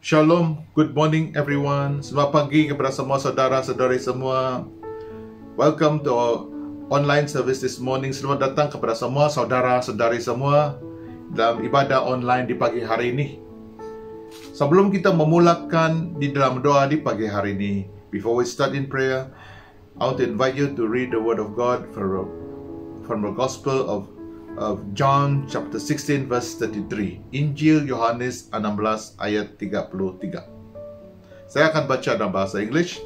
Shalom, good morning everyone. Selamat pagi kepada semua saudara-saudari semua. Welcome to our online service this morning. Selamat datang kepada semua saudara-saudari semua dalam ibadah online di pagi hari ini. Sebelum kita memulakan di dalam doa di pagi hari ini, before we start in prayer, I want to invite you to read the word of God from the Gospel of John chapter 16 verse 33. Injil Yohanes 16 ayat 33. Saya akan baca dalam bahasa English.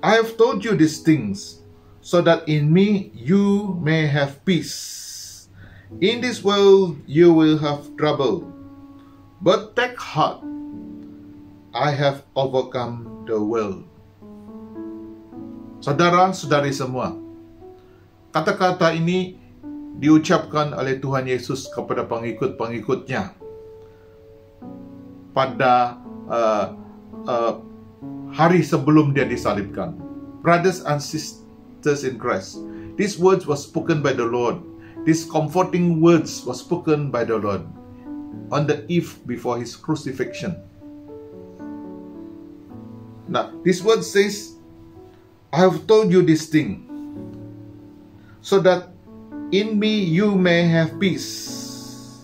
I have told you these things so that in me you may have peace. In this world you will have trouble, but take heart, I have overcome the world. Saudara-saudari semua, kata-kata ini diucapkan oleh Tuhan Yesus kepada pengikut-pengikutnya pada hari sebelum dia disalibkan. Brothers and sisters in Christ, these words were spoken by the Lord. These comforting words were spoken by the Lord on the eve before his crucifixion. Now, this word says, I have told you this thing, so that in me you may have peace.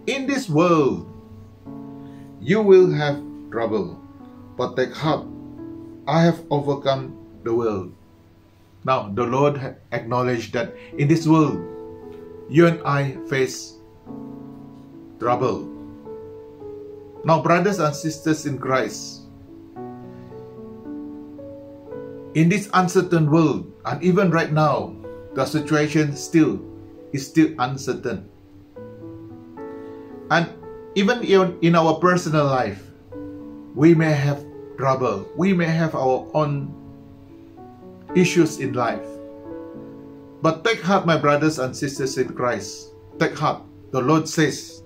In this world you will have trouble, but take heart, I have overcome the world. Now the Lord acknowledged that in this world you and I face trouble. Now, brothers and sisters in Christ, in this uncertain world, and even right now, the situation is still uncertain. And even in our personal life, we may have trouble. We may have our own issues in life. But take heart, my brothers and sisters in Christ. Take heart. The Lord says,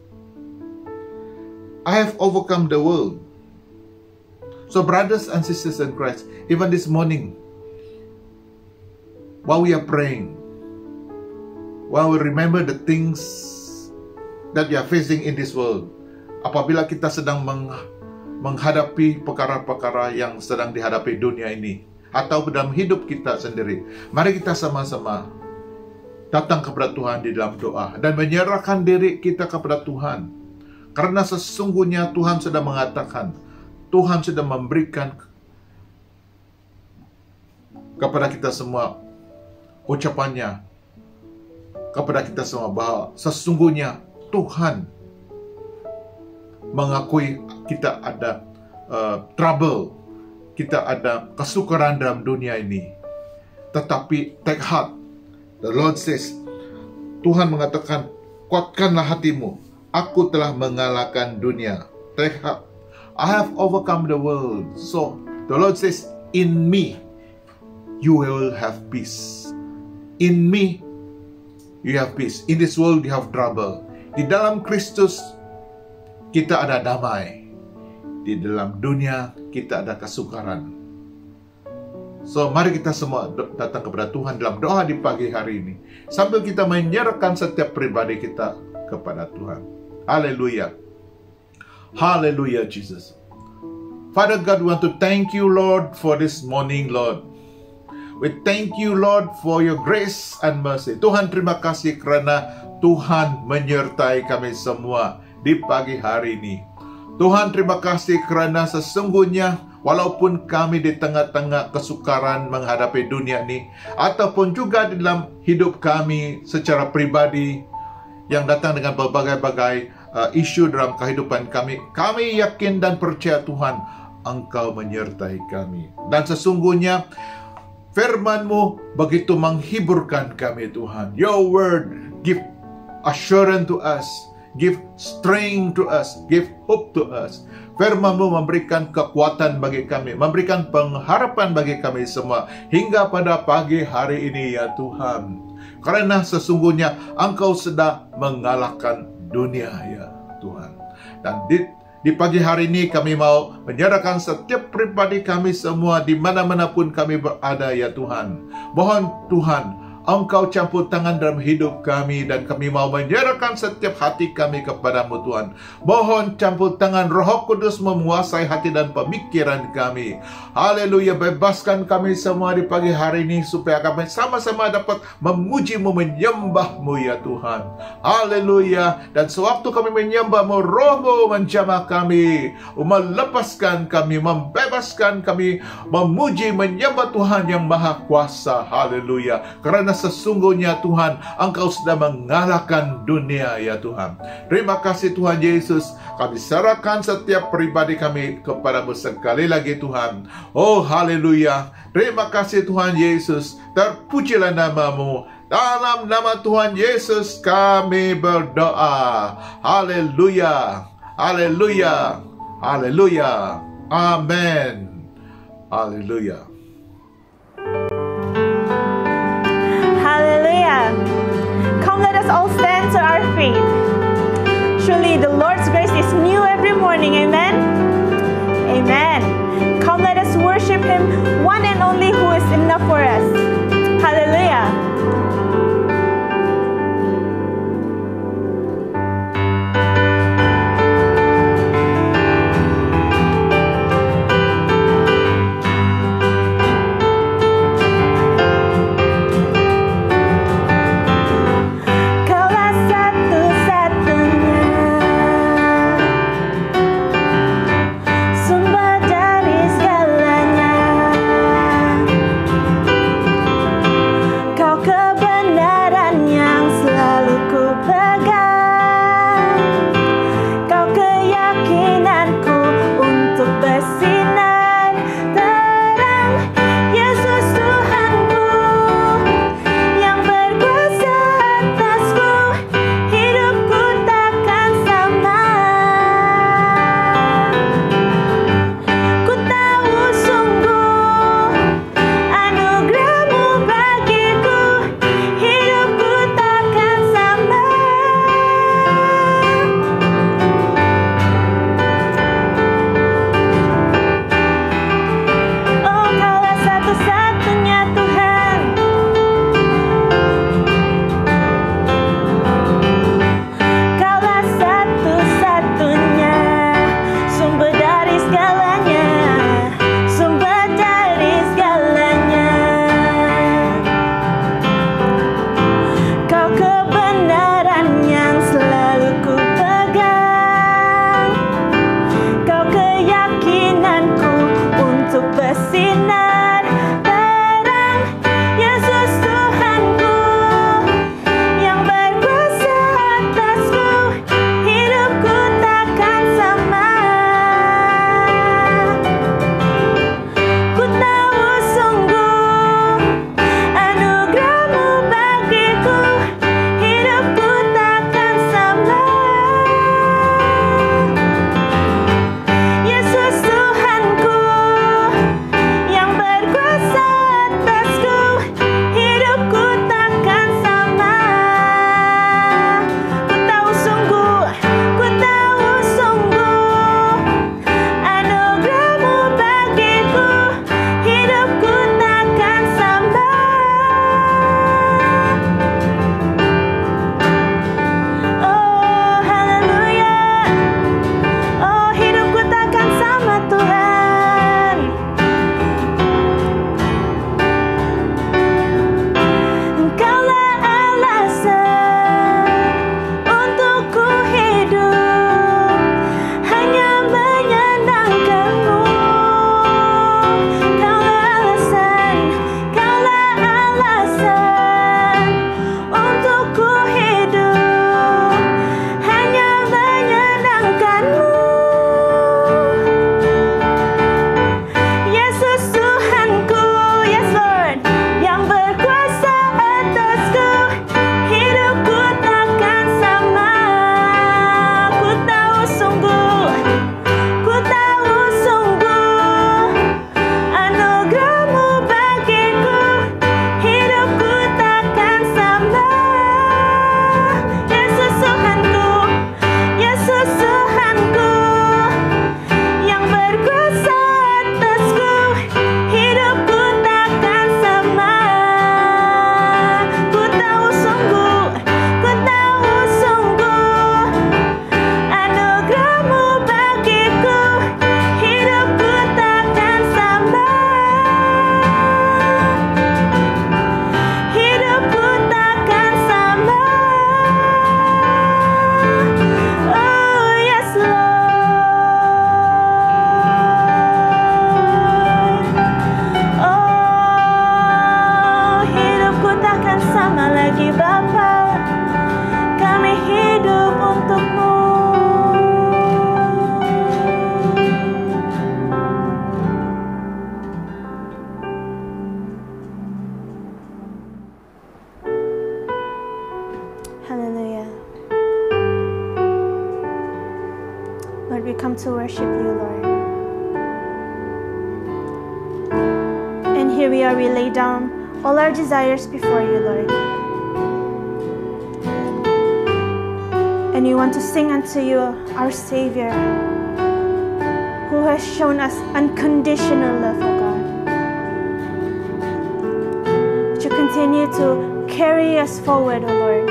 I have overcome the world. So brothers and sisters in Christ, even this morning, while we are praying, while we remember the things that we are facing in this world, apabila kita sedang menghadapi perkara-perkara yang sedang dihadapi dunia ini, atau dalam hidup kita sendiri, mari kita sama-sama datang kepada Tuhan di dalam doa dan menyerahkan diri kita kepada Tuhan. Karena sesungguhnya Tuhan sudah mengatakan, Tuhan sudah memberikan kepada kita semua ucapannya, kepada kita semua bahwa sesungguhnya Tuhan mengakui kita ada trouble, kita ada kesukaran dalam dunia ini. Tetapi take heart, the Lord says, Tuhan mengatakan, kuatkanlah hatimu, aku telah mengalahkan dunia. Take heart, I have overcome the world. So the Lord says, in me you will have peace. In me you have peace. In this world you have trouble. Di dalam Kristus kita ada damai. Di dalam dunia kita ada kesukaran. So mari kita semua datang kepada Tuhan dalam doa di pagi hari ini, sambil kita menyerahkan setiap pribadi kita kepada Tuhan. Haleluya. Haleluya, Jesus. Father God, we want to thank you, Lord, for this morning, Lord. We thank you, Lord, for your grace and mercy. Tuhan, terima kasih kerana Tuhan menyertai kami semua di pagi hari ini. Tuhan, terima kasih kerana sesungguhnya walaupun kami di tengah-tengah kesukaran menghadapi dunia ini, ataupun juga di dalam hidup kami secara pribadi yang datang dengan berbagai-bagai isu dalam kehidupan kami, kami yakin dan percaya Tuhan, Engkau menyertai kami. Dan sesungguhnya firman-Mu begitu menghiburkan kami, Tuhan. Your word give assurance to us, give strength to us, give hope to us. Firman-Mu memberikan kekuatan bagi kami, memberikan pengharapan bagi kami semua hingga pada pagi hari ini, ya Tuhan. Karena sesungguhnya Engkau sudah mengalahkan dunia, ya Tuhan. Dan di pagi hari ini kami mau menyerahkan setiap pribadi kami semua di mana-mana pun kami berada, ya Tuhan. Mohon Tuhan, Engkau campur tangan dalam hidup kami, dan kami mau menyerahkan setiap hati kami kepadamu Tuhan. Mohon campur tangan Roh Kudus menguasai hati dan pemikiran kami. Haleluya, bebaskan kami semua di pagi hari ini supaya kami sama-sama dapat memuji-Mu, menyembah-Mu ya Tuhan. Haleluya, dan sewaktu kami menyembah-Mu, Roh-Mu menjamah kami, melepaskan kami, membebaskan kami, memuji, menyembah Tuhan yang Maha Kuasa. Haleluya, karena sesungguhnya Tuhan, Engkau sudah mengalahkan dunia ya Tuhan. Terima kasih Tuhan Yesus. Kami serahkan setiap pribadi kami kepadamu sekali lagi Tuhan. Oh haleluya. Terima kasih Tuhan Yesus. Terpujilah nama-Mu. Dalam nama Tuhan Yesus kami berdoa. Haleluya. Haleluya. Haleluya. Amin. Haleluya. Hallelujah. Come, let us all stand to our feet. Surely the Lord's grace is new every morning. Amen. Amen. Come, let us worship Him, one and only, who is enough for us. Hallelujah. Sumber dari segalanya. lagi Bapa, kami hidup untuk-Mu. Hallelujah. Lord, we come to worship You, Lord. And here we are, we lay down all our desires before You, Lord. And we want to sing unto You, our Savior, who has shown us unconditional love, oh God. Would You continue to carry us forward, oh Lord,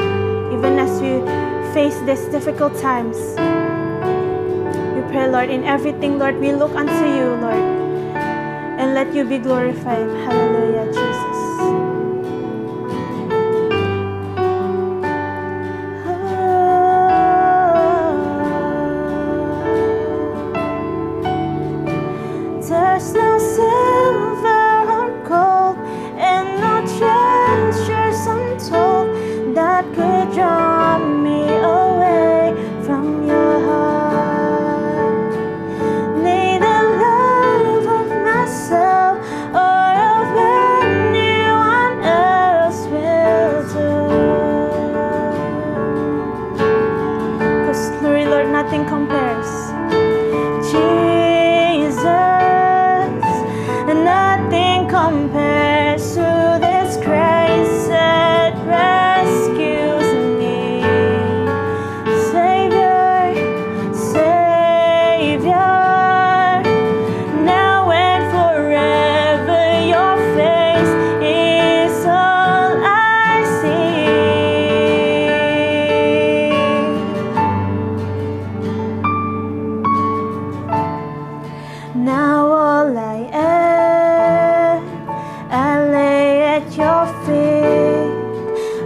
even as we face these difficult times. We pray, Lord, in everything, Lord, we look unto You, Lord, and let You be glorified. Hallelujah, Jesus. There's no silver or gold, and no treasures untold that could draw me away from Your heart. May the love of myself or of anyone else will do. 'Cause Lord, nothing compares. Nothing compares to this grace that rescues me. Savior, Savior, now and forever Your face is all I see. Now all I am, I lay at Your feet.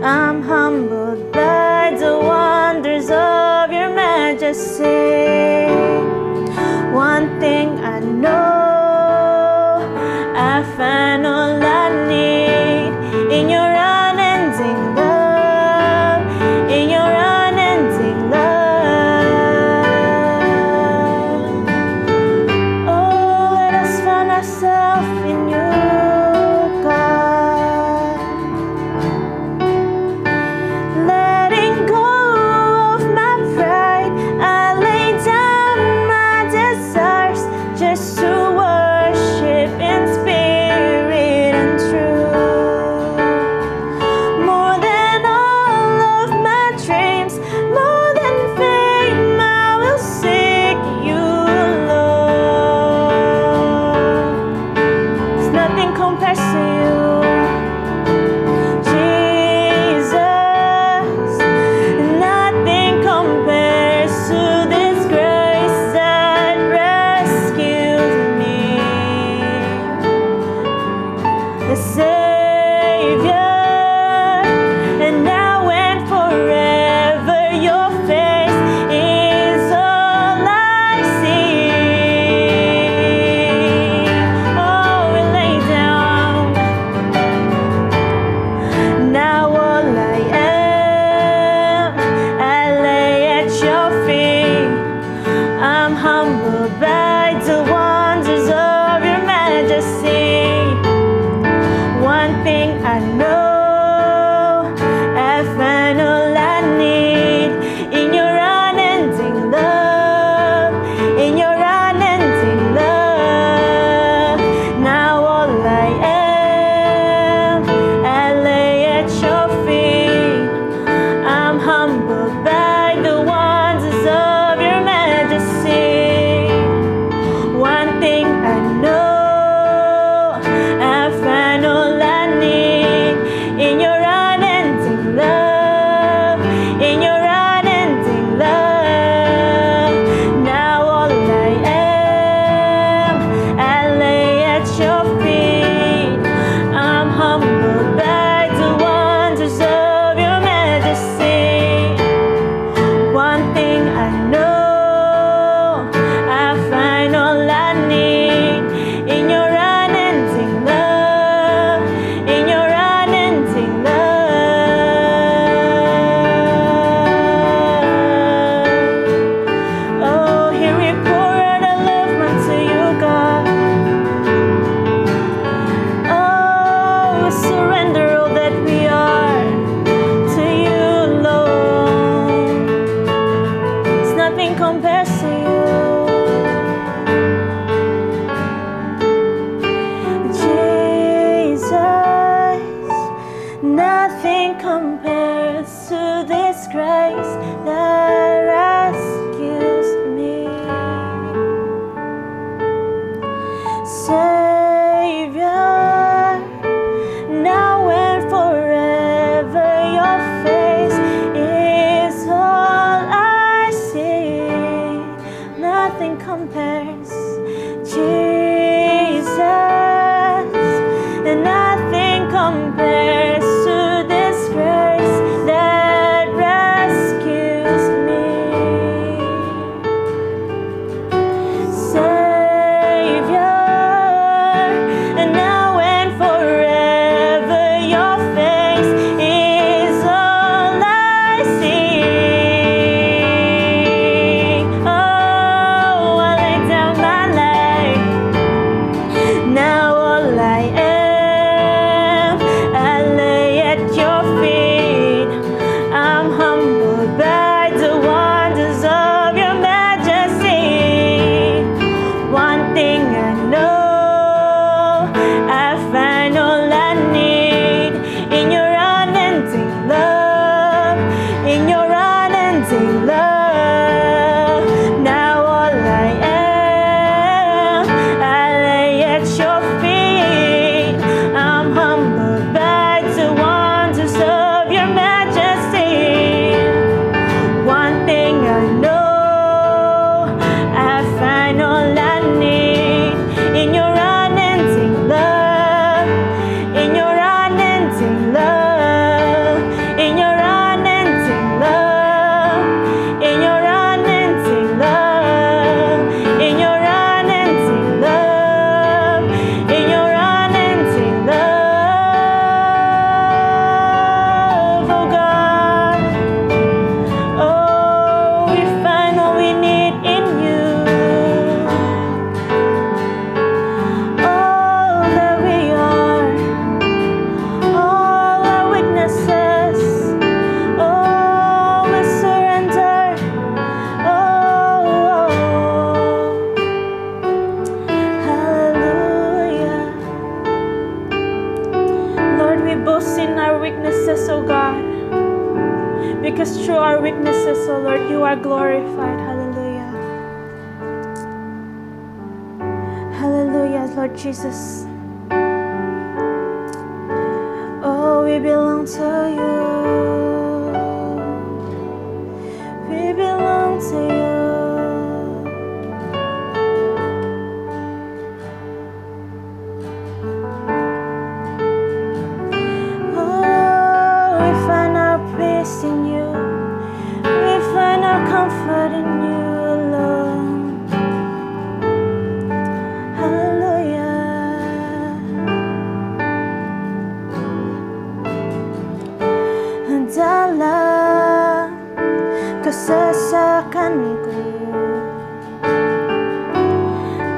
I'm humbled by the wonders of Your majesty. One thing I know, I find all I need in Your unending love, in Your unending love. Oh, let us find ourselves in You, God. Letting go of my pride, I lay down my desires just to worship in spirit and truth. More than all of my dreams, more than fame, I will seek You, Lord. 'Cause nothing compares to You, Jesus. Nothing compares to this grace that rescues me. The Savior, and now and forever Your face is all I see. Oh, we lay down. Now all I am, I lay at Your feet. I'm humbled by the wonders of Your majesty. One thing I know, I find all I need in Your unending love, in Your unending love. Now all I am, I lay at Your feet. I'm humbled by the wonders of Your majesty. One thing I know, I find all I need grace that rescues me. Savior, now and forever your face is all I see. Nothing compares, Jesus, and nothing compares to this grace that rescues me. Savior, and now and forever your face is all I see. Oh, I lay down my life. Now all I am, I lay at your feet. I'm humbled by the wonders of your majesty. One thing I know, I find all I need in your unending love, in your unending love. Now all I am, I lay at your feet. I'm humbled by the wonders of your majesty. One thing I know, I find all I need in your unending love, in your unending love, in your unending love, in your unending love, in your unending love, in your unending love, oh God. Oh, we find all we need in you. All that we are, all our weaknesses, oh, we surrender. Oh, hallelujah. Lord, we boast in our weaknesses, oh God, because through our weaknesses, oh Lord, you are glorified. Hallelujah. Hallelujah, Lord Jesus. Oh, we belong to you. We belong to you. Oh, we find our peace in you. We find our comfort in you alone. Hallelujah. Dalam kesesakanku,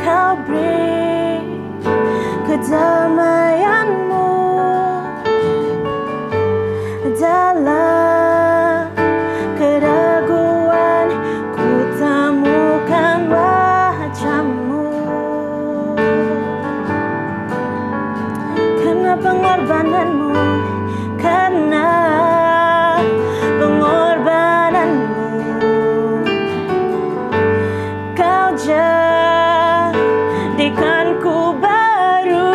kau beri kedamaianmu. Dalam keraguan ku temukan wajahmu. Karena pengorbananmu, karena pengorbananmu, kau jadikanku baru.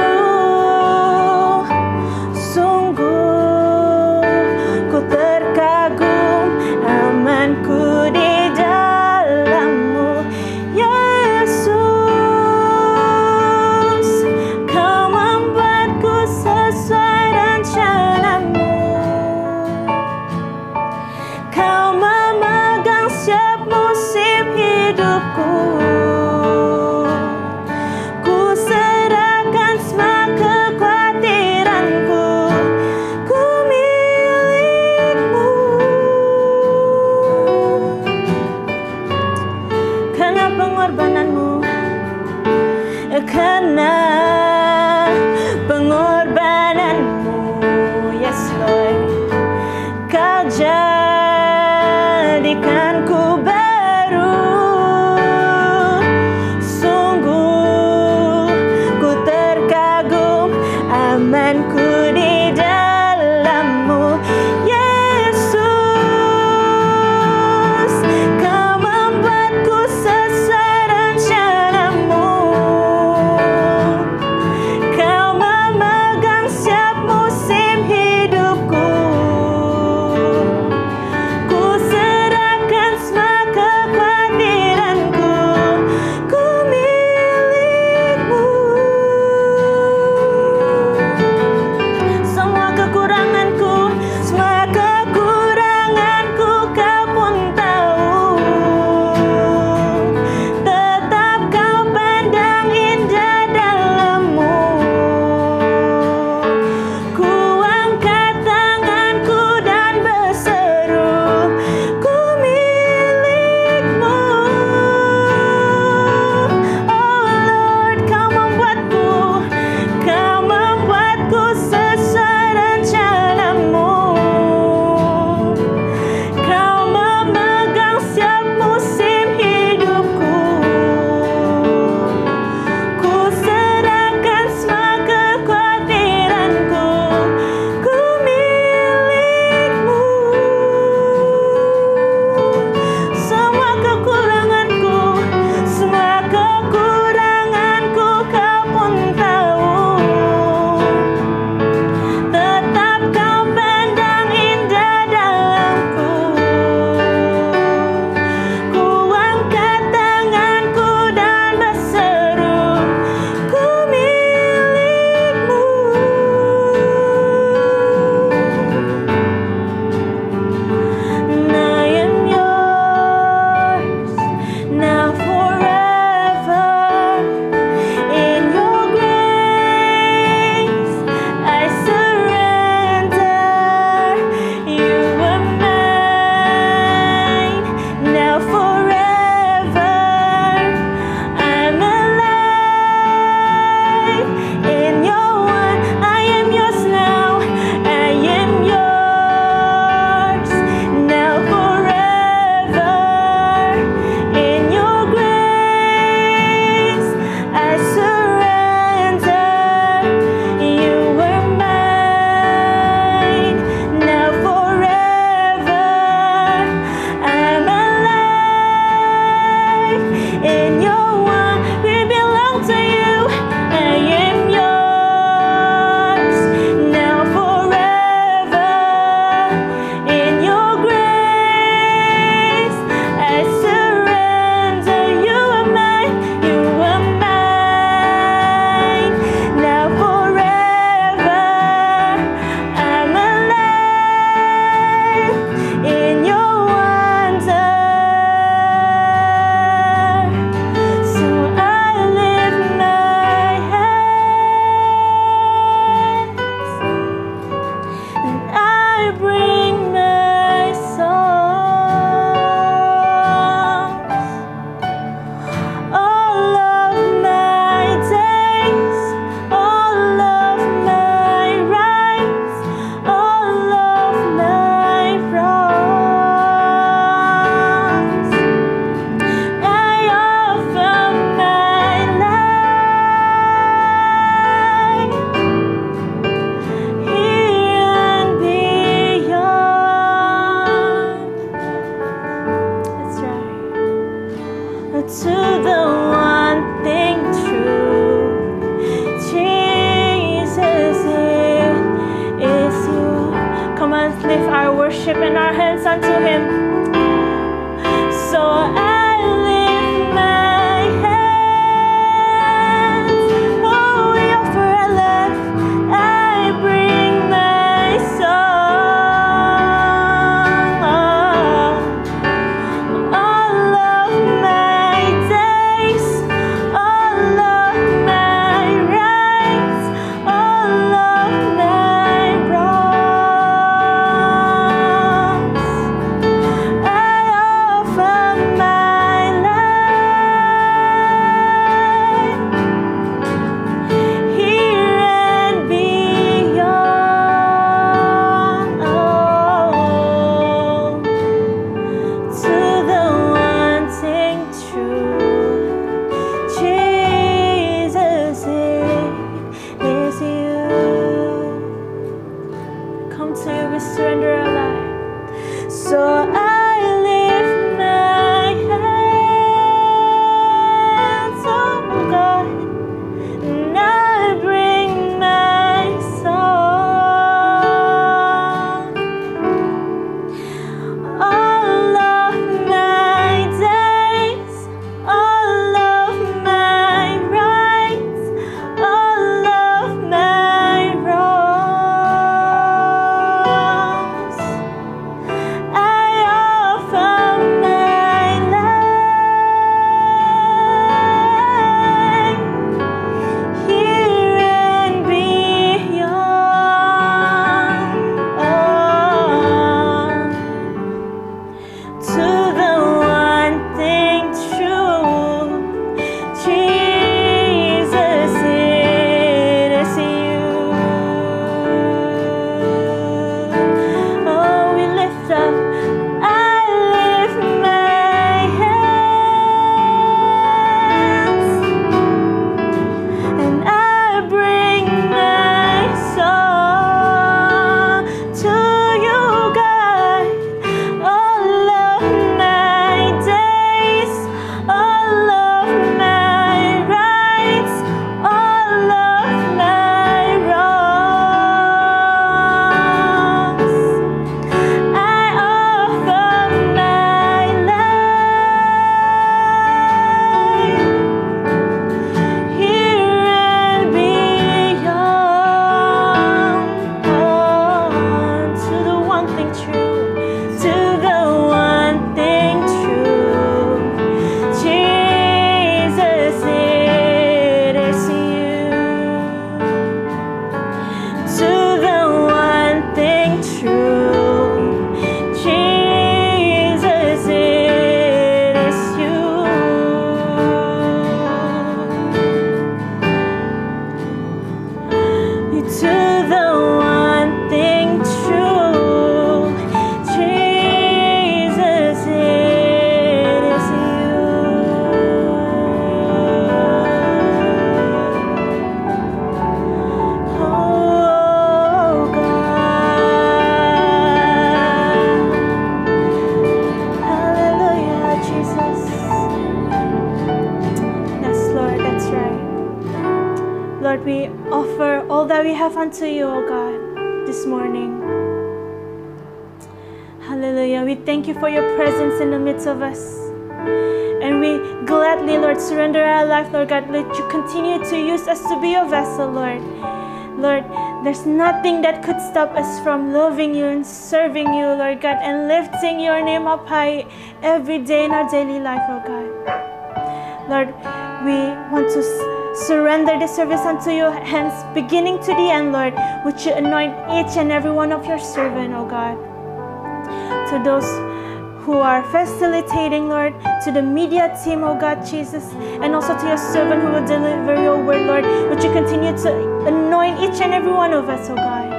Let's lift our worship and our hands unto Him. So I lift my hands, oh, we offer our life, I bring my song, all of my days, all of my rights, all of my wrongs, I offer my life here and beyond, oh, to the wanting true Jesus, it is you. Come to you, we surrender our life. So I lift my hands, oh God, and I bring my song, all of my days, all of my rights, all of my wrongs, I offer my life here and beyond, oh, to the one thing true Jesus, it is you. Oh, we lift up, I lift my hands, and I bring my song to you, God. All of my days, all of my rights, all of my wrongs, I offer my life here and beyond, oh, to the one thing true, to the one thing true Jesus, it is you. To the one thing true Jesus, it is you. To the one thing true Jesus, it is you. Oh God, hallelujah, Jesus. Yes, Lord, that's right. Lord, we offer all that we have unto you, O God, this morning. Hallelujah. We thank you for your presence in the midst of us. And we gladly, Lord, surrender our life, Lord God. Let you continue to use us to be your vessel, Lord. Lord, there's nothing that could stop us from loving you and serving you, Lord God, and lifting your name up high every day in our daily life, oh God. Lord, we want to surrender the service unto your hands, beginning to the end, Lord. Would you anoint each and every one of your servants, oh God. To those who are facilitating, Lord, to the media team, oh God, Jesus, and also to your servant who will deliver your word, Lord. Would you continue to anoint each and every one of us, oh God.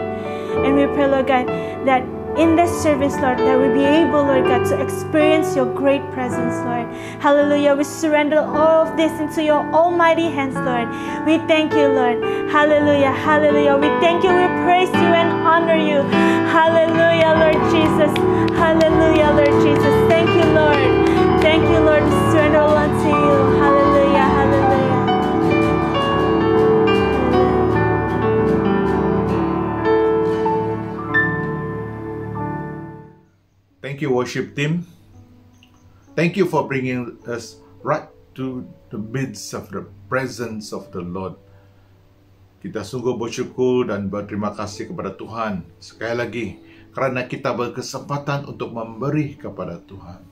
And we pray, Lord God, that in this service, Lord, that we be able, Lord God, to experience your great presence, Lord. Hallelujah. We surrender all of this into your almighty hands, Lord. We thank you, Lord. Hallelujah. Hallelujah. We thank you. We praise you and honor you. Hallelujah, Lord Jesus. Hallelujah, Lord Jesus. Thank you, Lord. Thank you, Lord. We surrender all unto you. Hallelujah. Hallelujah. Thank you, worship team. Thank you for bringing us right to the midst of the presence of the Lord. Kita sungguh bersyukur dan berterima kasih kepada Tuhan sekali lagi karena kita berkesempatan untuk memberi kepada Tuhan.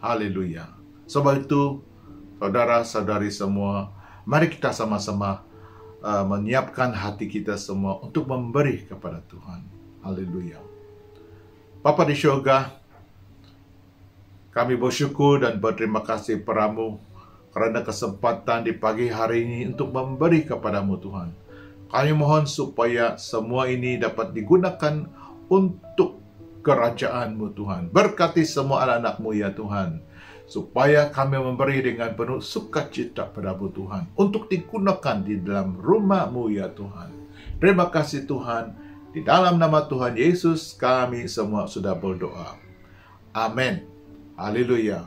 Haleluya. Sebab itu, saudara-saudari semua, mari kita sama-sama menyiapkan hati kita semua untuk memberi kepada Tuhan. Haleluya. Bapa di syurga, kami bersyukur dan berterima kasih padamu karena kesempatan di pagi hari ini untuk memberi kepadamu Tuhan. Kami mohon supaya semua ini dapat digunakan untuk kerajaan-Mu Tuhan. Berkati semua anak-anak-Mu ya Tuhan, supaya kami memberi dengan penuh sukacita padamu Tuhan, untuk digunakan di dalam rumah-Mu ya Tuhan. Terima kasih Tuhan, di dalam nama Tuhan Yesus kami semua sudah berdoa. Amin. Haleluya.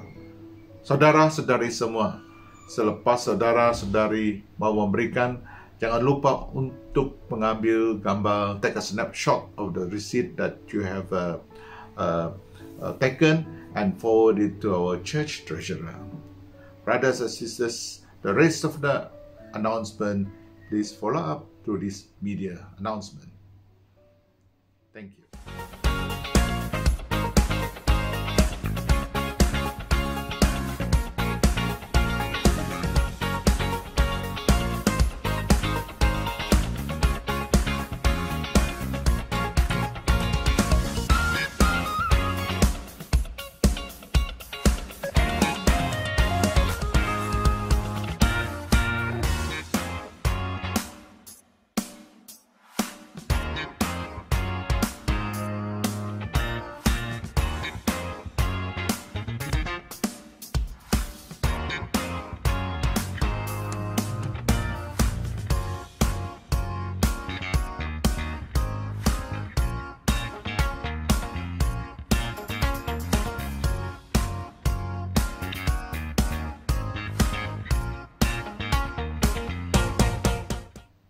Saudara-saudari semua, selepas saudara-saudari mau memberikan, jangan lupa untuk mengambil gambar, take a snapshot of the receipt that you have taken and forward it to our church treasurer. Brothers and sisters, the rest of the announcement, please follow up through this media announcement. Thank you.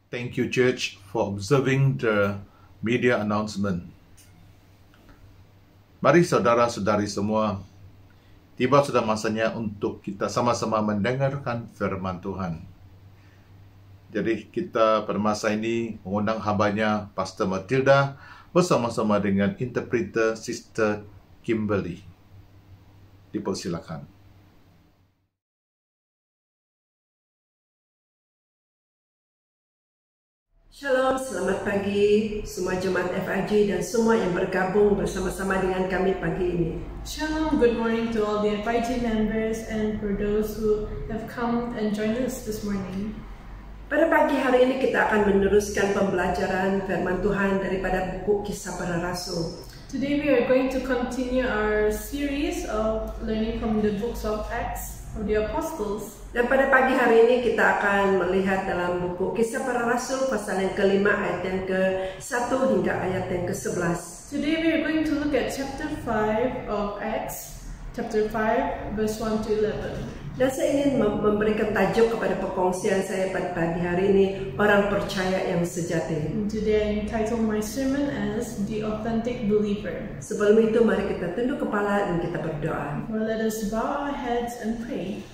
Thank you, church, for observing the media announcement. Mari saudara-saudari semua, tiba sudah masanya untuk kita sama-sama mendengarkan firman Tuhan. Jadi kita pada masa ini mengundang hambanya Pastor Matilda bersama-sama dengan interpreter Sister Kimberly. Dipersilakan. Shalom, selamat pagi semua jemaat FIG dan semua yang bergabung bersama-sama dengan kami pagi ini. Shalom, good morning to all the FIG members and for those who have come and joined us this morning. Pada pagi hari ini kita akan meneruskan pembelajaran firman Tuhan daripada buku Kisah Para Rasul. Today we are going to continue our series of learning from the books of Acts of the Apostles. Dan pada pagi hari ini kita akan melihat dalam buku Kisah Para Rasul pasal yang ke-5 ayat yang ke-1 hingga ayat yang ke-11. Today we are going to look at chapter 5 of Acts, chapter 5 verse 1 to 11. Dan saya ingin memberikan tajuk kepada perkongsian saya pada pagi hari ini, orang percaya yang sejati. And today I entitle my sermon as The Authentic Believer. Sebelum itu mari kita tunduk kepala dan kita berdoa. Well, let us bow our heads and pray.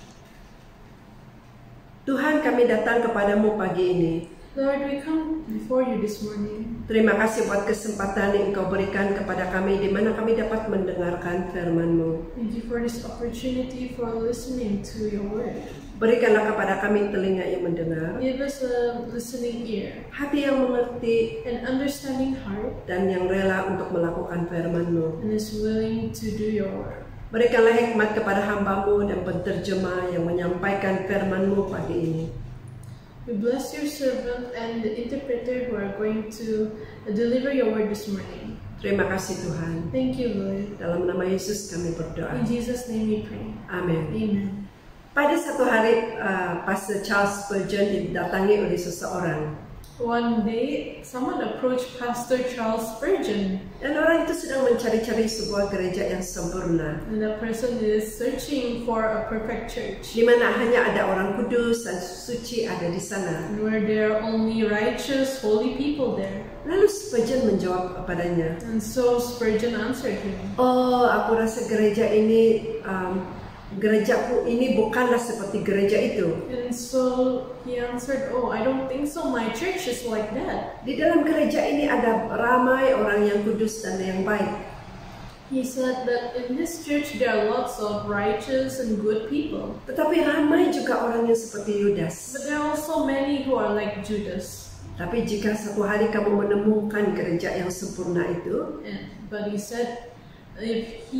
Tuhan, kami datang kepadamu pagi ini. Lord, we come before you this morning. Terima kasih buat kesempatan yang Engkau berikan kepada kami di mana kami dapat mendengarkan firman-Mu. Thank you for this opportunity for listening to your word. Berikanlah kepada kami telinga yang mendengar, Give us a listening ear, hati yang mengerti, an understanding heart, dan yang rela untuk melakukan firman-Mu. and is willing to do your work. Berikanlah hikmat kepada hamba-Mu dan penterjemah yang menyampaikan firman-Mu pagi ini. We bless your servant and the interpreter who are going to deliver your word this morning. Terima kasih Tuhan. Thank you, Lord. Dalam nama Yesus kami berdoa. In Jesus' name we pray. Amin. Amen. Pada satu hari, Pastor Charles Spurgeon didatangi oleh seseorang. One day, someone approached Pastor Charles Spurgeon, Dan orang itu sedang mencari-cari sebuah gereja yang sempurna, and that person is searching for a perfect church, di mana hanya ada orang kudus dan suci ada di sana. and where there are only righteous, holy people there. Lalu Spurgeon menjawab kepadanya, And so Spurgeon answered him, "Oh, aku rasa gereja ini, gerejaku ini bukanlah seperti gereja itu. and so he answered, "Oh, I don't think so. My church is like that." Di dalam gereja ini ada ramai orang yang kudus dan yang baik. He said that in this church there are lots of righteous and good people, Tetapi ramai juga orang yang seperti Yudas. but there are also many who are like Judas. Tapi jika satu hari kamu menemukan gereja yang sempurna itu, But he said, if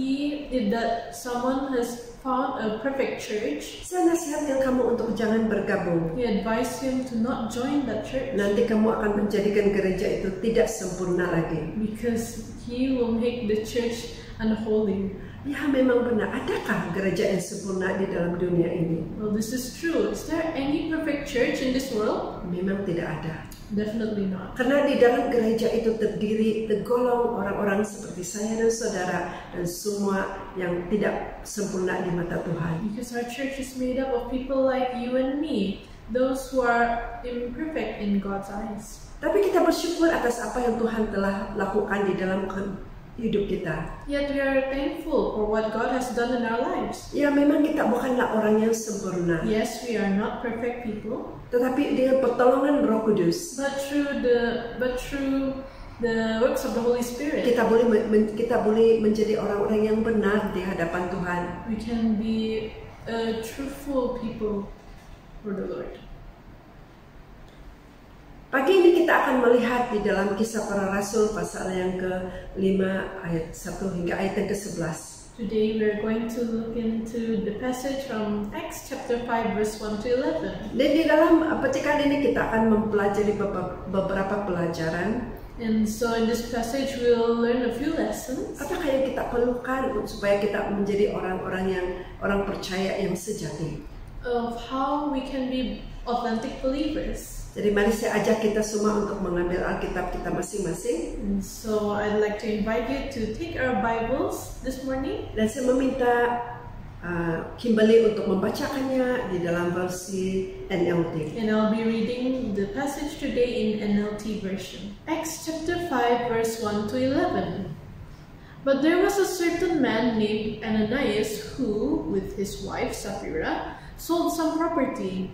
that someone has found a perfect church, saya nasihatkan kamu untuk jangan bergabung. he advised him to not join that church, Nanti kamu akan menjadikan gereja itu tidak sempurna lagi. because he will make the church unholy. Ya, memang benar. Adakah gereja yang sempurna di dalam dunia ini? Well, this is true. Is there any perfect church in this world? Memang tidak ada. Definitely not. Karena di dalam gereja itu tergolong orang-orang seperti saya dan saudara dan semua yang tidak sempurna di mata Tuhan. Because our church is made up of people like you and me, those who are imperfect in God's eyes. Tapi kita bersyukur atas apa yang Tuhan telah lakukan di dalam hidup kita. Yet we are thankful for what God has done in our lives. Ya, memang kita bukanlah orang yang sempurna. Yes, we are not perfect people, Tetapi dengan pertolongan Roh Kudus, but through the works of the Holy Spirit, kita boleh menjadi orang-orang yang benar di hadapan Tuhan. we can be truthful people for the Lord. Pagi ini kita akan melihat di dalam Kisah Para Rasul pasal yang ke-5 ayat 1 hingga ayat yang ke-11. Today we are going to look into the passage from Acts chapter 5 verse 1 to 11. Dan di dalam petikan ini kita akan mempelajari beberapa pelajaran. And so in this passage we will learn a few lessons. Apakah yang kita perlukan supaya kita menjadi orang percaya yang sejati? Of how we can be authentic believers. Jadi mari saya ajak kita semua untuk mengambil Alkitab kita masing-masing. And so I'd like to invite you to take our Bibles this morning. Dan saya meminta Kimberly untuk membacakannya di dalam versi NLT. And I'll be reading the passage today in NLT version. Acts chapter 5 verse 1 to 11. But there was a certain man named Ananias who, with his wife Sapphira, sold some property.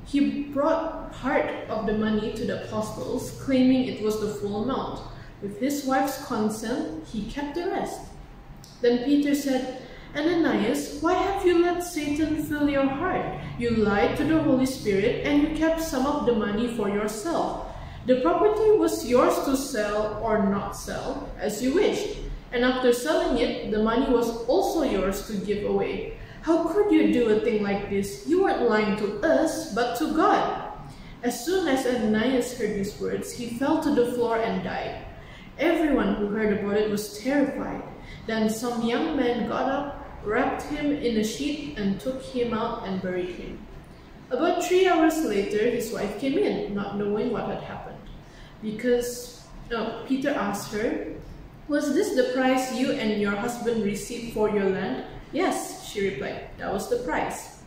He brought part of the money to the apostles, claiming it was the full amount. With his wife's consent, he kept the rest. Then Peter said, Ananias, why have you let Satan fill your heart? You lied to the Holy Spirit and you kept some of the money for yourself. The property was yours to sell or not sell, as you wished. And after selling it, the money was also yours to give away. How could you do a thing like this? You weren't lying to us, but to God. As soon as Ananias heard these words, he fell to the floor and died. Everyone who heard about it was terrified. Then some young men got up, wrapped him in a sheet, and took him out and buried him. About 3 hours later, his wife came in, not knowing what had happened. Peter asked her, was this the price you and your husband received for your land? Yes, she replied, that was the price.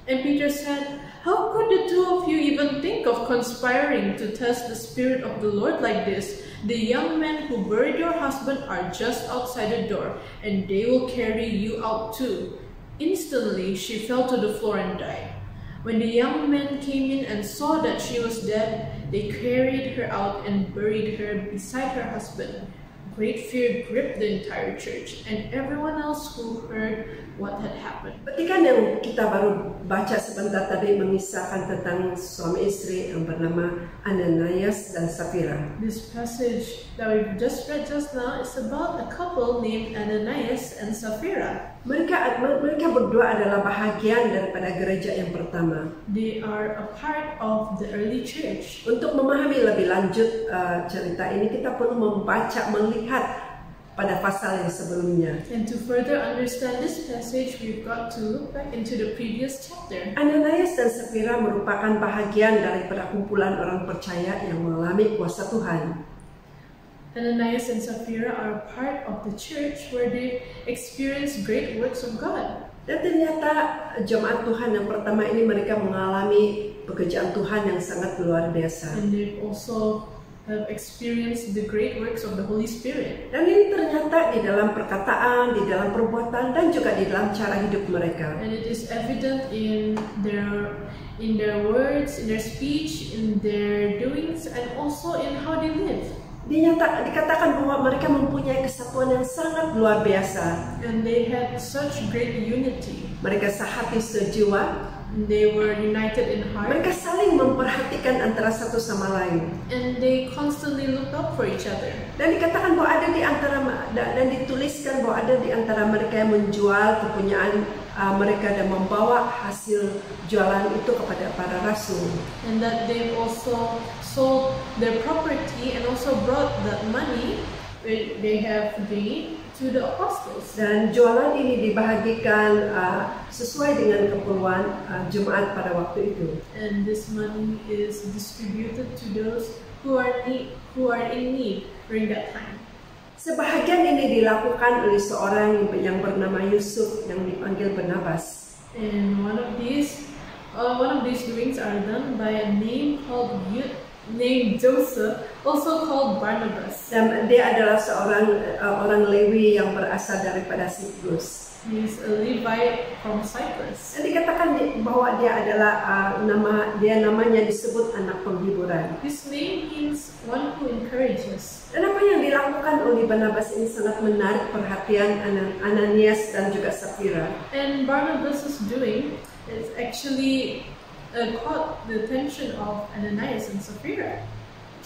And Peter said, how could the two of you even think of conspiring to test the Spirit of the Lord like this? The young men who buried your husband are just outside the door, and they will carry you out too. Instantly, she fell to the floor and died. When the young men came in and saw that she was dead, they carried her out and buried her beside her husband. Great fear gripped the entire church and everyone else who heard what had happened. Petikan yang kita baru baca sebentar tadi mengisahkan tentang suami istri yang bernama Ananias dan Sapphira. This passage that we just read just now is about a couple named Ananias and Sapphira. Mereka berdua adalah bahagian daripada gereja yang pertama. They are a part of the early church. Untuk memahami lebih lanjut cerita ini, kita perlu melihat pada pasal yang sebelumnya. And to further understand this passage, we've got to look back into the previous chapter. Ananias dan Safira merupakan bahagian daripada kumpulan orang percaya yang mengalami kuasa Tuhan. Ananias and Sapphira are part of the church where they experience great works of God. Dan ternyata jemaat Tuhan yang pertama ini mereka mengalami pekerjaan Tuhan yang sangat luar biasa. And they've also have experienced the great works of the Holy Spirit. Dan ini ternyata di dalam perkataan, di dalam perbuatan, dan juga di dalam cara hidup mereka. And it is evident in their words, in their speech, in their doings, and also in how they live. Dikatakan bahwa mereka mempunyai kesatuan yang sangat luar biasa. And they had such great unity. Mereka sehati sejiwa. They were united in heart. Mereka saling memperhatikan antara satu sama lain. And they constantly looked out for each other. Dan dikatakan bahwa ada di antara dan dituliskan bahwa ada di antara mereka yang menjual kepunyaan mereka dan membawa hasil jualan itu kepada para rasul. And that they also sold their property and also brought that money they have gained to the apostles. Dan jualan ini dibahagikan sesuai dengan keperluan jemaat pada waktu itu. And this money is distributed to those who are in need during that time. Sebahagian ini dilakukan oleh seorang yang bernama Yusuf yang dipanggil Barnabas. And one of these doings are done by a name Joseph, also called Barnabas. Dan dia adalah seorang orang Lewi yang berasal daripada Siprus. He's a Levite from Cyprus. Dan dikatakan bahwa dia adalah namanya disebut anak penghiburan. His name means one who encourages. Dan apa yang dilakukan oleh Barnabas ini sangat menarik perhatian Ananias dan juga Safira. And Barnabas' doing is actually caught the attention of Ananias and Sapphira.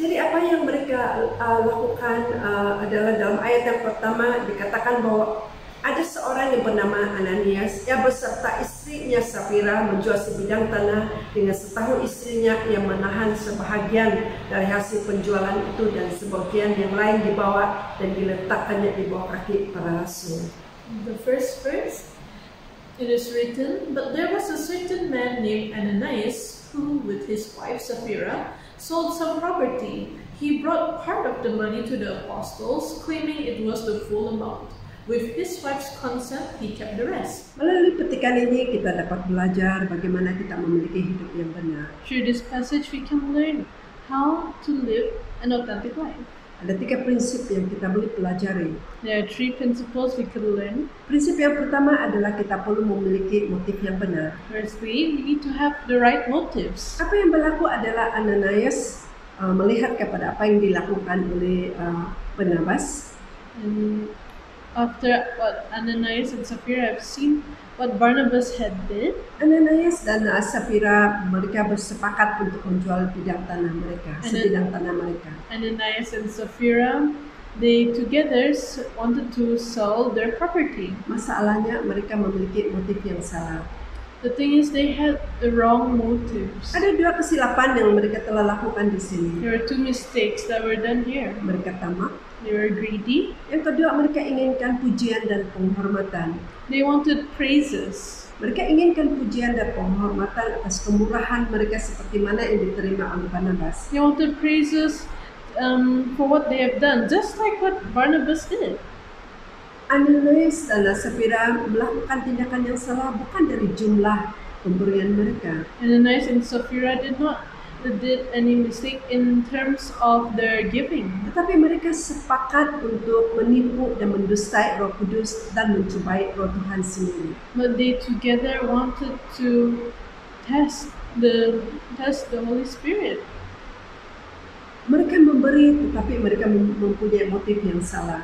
Jadi apa yang mereka lakukan adalah dalam ayat yang pertama dikatakan bahwa ada seorang yang bernama Ananias, ia beserta istrinya Safira menjual sebidang tanah dengan setahu istrinya yang menahan sebahagian dari hasil penjualan itu dan sebagian yang lain dibawa dan diletakkannya di bawah kaki para rasul. The first verse, it is written, "But there was a certain man named Ananias who, with his wife Sapphira, sold some property. He brought part of the money to the apostles, claiming it was the full amount. With his wife's consent, he kept the rest." Melalui petikan ini kita dapat belajar bagaimana kita memiliki hidup yang benar. Through this passage, we can learn how to live an authentic life. Ada 3 prinsip yang kita boleh pelajari. There are 3 principles we can learn. Prinsip yang pertama adalah kita perlu memiliki motif yang benar. Firstly, we need to have the right motives. Apa yang berlaku adalah Ananias melihat kepada apa yang dilakukan oleh Barnabas. And after what Ananias and Sapphira have seen what Barnabas had did, Ananias dan Safira mereka bersepakat untuk menjual bidang tanah mereka, sebidang tanah mereka. Ananias and Sapphira, they together wanted to sell their property. Masalahnya mereka memiliki motif yang salah. The thing is, they had the wrong motives. Ada 2 kesilapan yang mereka telah lakukan di sini. There are 2 mistakes that were done here. Mereka tamak. They were greedy. Yang kedua, mereka inginkan pujian dan penghormatan. They wanted praises. Mereka inginkan pujian dan penghormatan atas kemurahan mereka seperti mana yang diterima oleh Barnabas. They wanted praises for what they have done, just like what Barnabas did. Ananias dan Safira melakukan tindakan yang salah bukan dari jumlah pemberian mereka. Ananias and Sapphira did any mistake in terms of their giving. Tetapi mereka sepakat untuk menipu dan mendustai Roh Kudus dan mencobai Roh Tuhan sendiri. But they together wanted to test the Holy Spirit. Mereka memberi tetapi mereka mempunyai motif yang salah.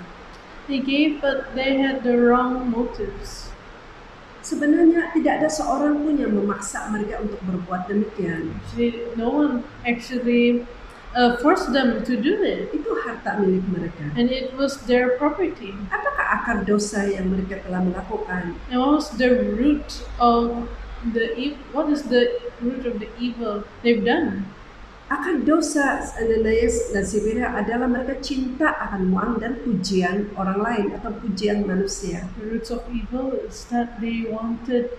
They gave, but they had the wrong motives. Sebenarnya tidak ada seorang pun yang memaksa mereka untuk berbuat demikian. No one actually forced them to do it. Itu harta milik mereka. And it was their property. Apakah akar dosa yang mereka telah melakukan? And what is the root of the evil they've done? akan dosa Ananias dan Safira adalah mereka cinta akan uang dan pujian orang lain atau pujian manusia. The roots of evil is that they wanted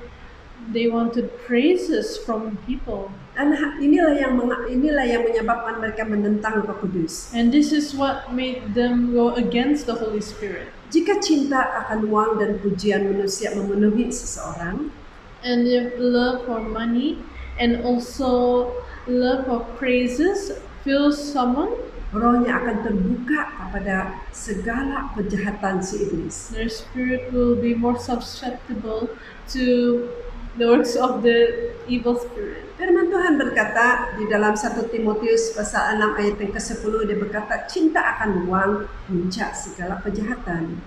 praises from people. Dan inilah yang menyebabkan mereka menentang Roh Kudus. And this is what made them go against the Holy Spirit. Jika cinta akan uang dan pujian manusia memenuhi seseorang, And if love for money and also love of praises fills someone, rohnya akan terbuka kepada segala kejahatan si iblis. their spirit will be more susceptible to the works of the evil spirit. Firman Tuhan berkata di dalam 1 Timotius pasal 6 ayat yang ke-10, dia berkata, cinta akan uang puncak segala kejahatan.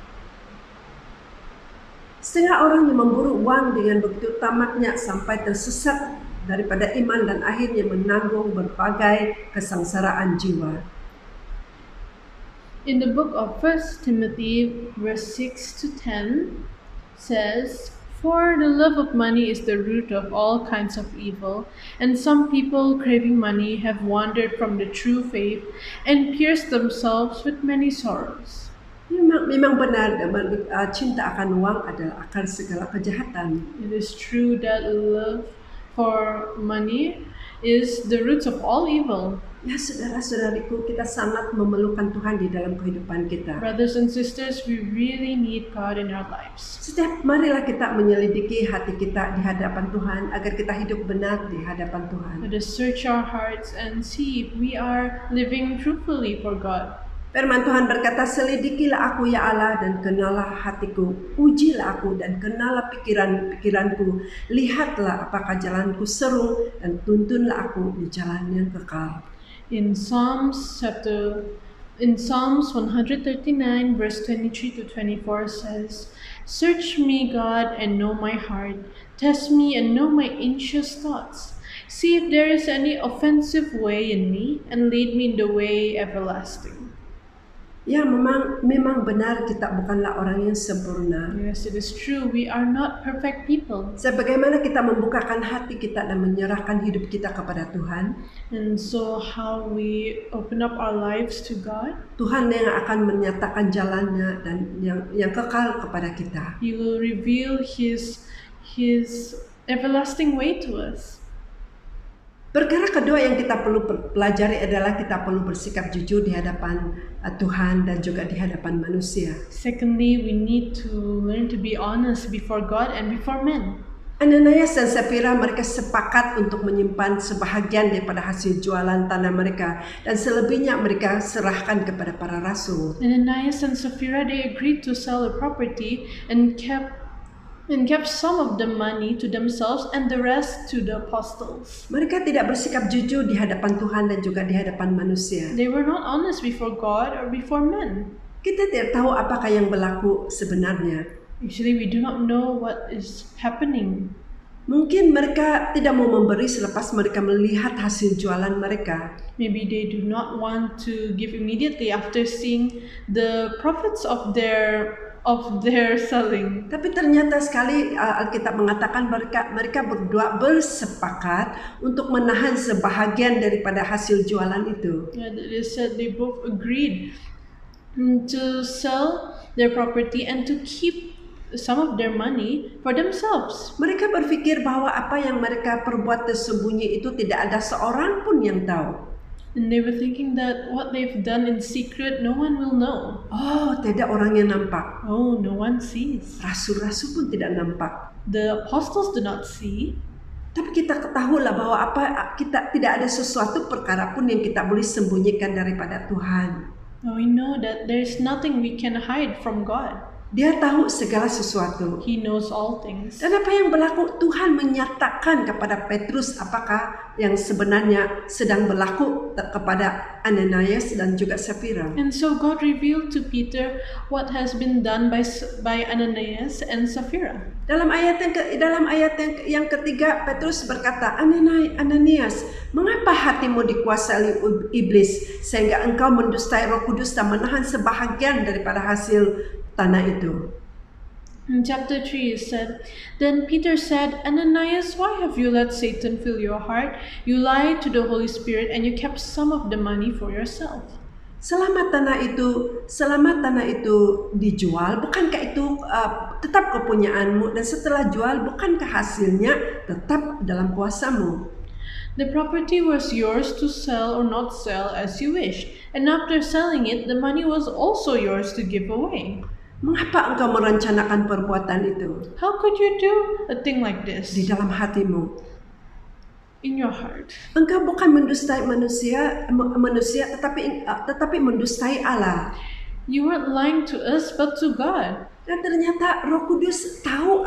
Setengah orang yang memburu uang dengan begitu tamaknya sampai tersesat daripada iman dan akhirnya menanggung berbagai kesengsaraan jiwa. In the book of 1 Timothy verse 6 to 10 says, "For the love of money is the root of all kinds of evil, and some people craving money have wandered from the true faith and pierced themselves with many sorrows." Memang benar, cinta akan uang adalah akar segala kejahatan. It is true that love for money is the roots of all evil. Ya saudara-saudariku, kita sangat memerlukan Tuhan di dalam kehidupan kita. Brothers and sisters, we really need God in our lives. Marilah kita menyelidiki hati kita di hadapan Tuhan agar kita hidup benar di hadapan Tuhan. Let us search our hearts and see if we are living truthfully for God. Firman Tuhan berkata, selidikilah aku ya Allah dan kenalah hatiku. Ujilah aku dan kenalah pikiranku. Lihatlah apakah jalanku seru dan tuntunlah aku di jalan yang kekal. In Psalms 139 verse 23 to 24 says, "Search me, God, and know my heart. Test me and know my anxious thoughts. See if there is any offensive way in me, and lead me in the way everlasting." Ya, memang benar kita bukanlah orang yang sempurna. Yes, it is true. We are not perfect people. Sebagaimana kita membukakan hati kita dan menyerahkan hidup kita kepada Tuhan, And so how we open up our lives to God, Tuhan yang akan menyatakan jalannya dan yang kekal kepada kita. He will reveal His everlasting way to us. Perkara kedua yang kita perlu pelajari adalah kita perlu bersikap jujur di hadapan Tuhan dan juga di hadapan manusia. Secondly, we need to learn to be honest before God and before men. Ananias dan Safira mereka sepakat untuk menyimpan sebahagian daripada hasil jualan tanah mereka dan selebihnya mereka serahkan kepada para rasul. Ananias and Sapphira, they agreed to sell the property and kept some of the money to themselves and the rest to the apostles. Mereka tidak bersikap jujur di hadapan Tuhan dan juga di hadapan manusia. They were not honest before God or before men. Kita tidak tahu apakah yang berlaku sebenarnya. Actually, we do not know what is happening. Mungkin mereka tidak mau memberi selepas mereka melihat hasil jualan mereka. Maybe they do not want to give immediately after seeing the profits of their selling. Tapi ternyata sekali Alkitab mengatakan mereka berdua bersepakat untuk menahan sebahagian daripada hasil jualan itu. Yeah, they said they both agreed to sell their property and to keep some of their money for themselves. Mereka berpikir bahwa apa yang mereka perbuat tersembunyi itu tidak ada seorang pun yang tahu. And they were thinking that what they've done in secret, no one will know. Oh, tidak orang yang nampak. Oh, no one sees. Rasul-rasul pun tidak nampak. The apostles do not see. Tapi kita ketahuilah bahwa kita tidak ada sesuatu perkara pun yang kita boleh sembunyikan daripada Tuhan. Now we know that there is nothing we can hide from God. Dia tahu segala sesuatu. He knows all things. Dan apa yang berlaku, Tuhan menyatakan kepada Petrus apakah yang sebenarnya sedang berlaku kepada Ananias dan juga Safira. And so God revealed to Peter what has been done by Ananias and Sapphira. Dalam ayat yang ketiga, Petrus berkata, Ananias, mengapa hatimu dikuasai iblis sehingga engkau mendustai Roh Kudus dan menahan sebahagian daripada hasil tanah itu? In chapter 3 it said, Then Peter said, Ananias, why have you let Satan fill your heart? You lied to the Holy Spirit and you kept some of the money for yourself. Selama tanah itu dijual, bukankah itu tetap kepunyaanmu? Dan setelah jual, bukankah hasilnya tetap dalam kuasamu? The property was yours to sell or not sell as you wished, and after selling it, the money was also yours to give away. Mengapa engkau merencanakan perbuatan itu? How could you do a thing like this Di dalam hatimu. in your heart? Engkau bukan mendustai manusia, tetapi mendustai Allah. You weren't lying to us, but to God. Dan ternyata Roh Kudus tahu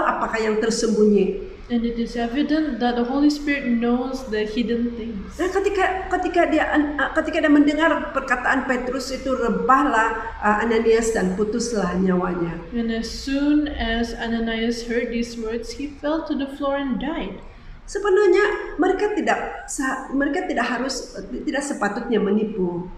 apakah yang tersembunyi. And it is evident that the Holy Spirit knows the hidden things. Dan ketika dia mendengar perkataan Petrus itu, rebahlah Ananias dan putuslah nyawanya. And as soon as Ananias heard these words, he fell to the floor and died. Sebenarnya mereka tidak sepatutnya menipu.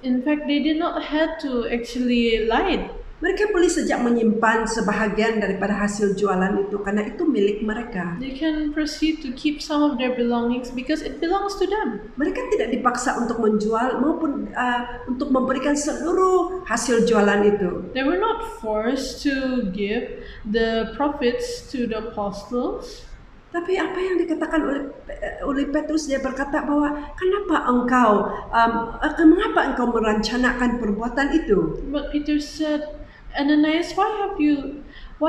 In fact, they did not have to actually lie. Mereka boleh saja menyimpan sebahagian daripada hasil jualan itu karena itu milik mereka. They can proceed to keep some of their belongings because it belongs to them. Mereka tidak dipaksa untuk menjual maupun untuk memberikan seluruh hasil jualan itu. They were not forced to give the profits to the apostles. Tapi apa yang dikatakan oleh Petrus, dia berkata bahwa mengapa engkau merencanakan perbuatan itu? But Peter said, Ananias, why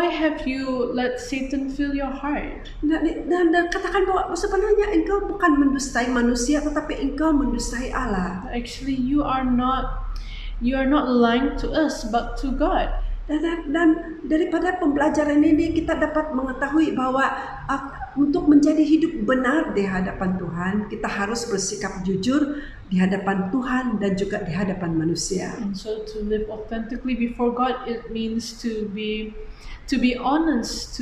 have you let Satan fill your heart? Dan katakan bahwa sebenarnya engkau bukan mendustai manusia, tetapi engkau mendustai Allah. Actually, you are not lying to us, but to God. Dan daripada pembelajaran ini kita dapat mengetahui bahwa untuk menjadi hidup benar di hadapan Tuhan, kita harus bersikap jujur di hadapan Tuhan dan juga di hadapan manusia. And so to live authentically before God, it means to be honest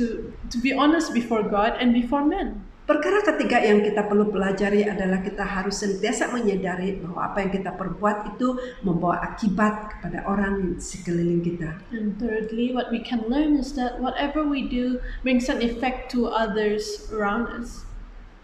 before God and before men. Perkara ketiga yang kita perlu pelajari adalah kita harus senantiasa menyadari bahwa apa yang kita perbuat itu membawa akibat kepada orang di sekeliling kita. And thirdly, what we can learn is that whatever we do brings an effect to others around us.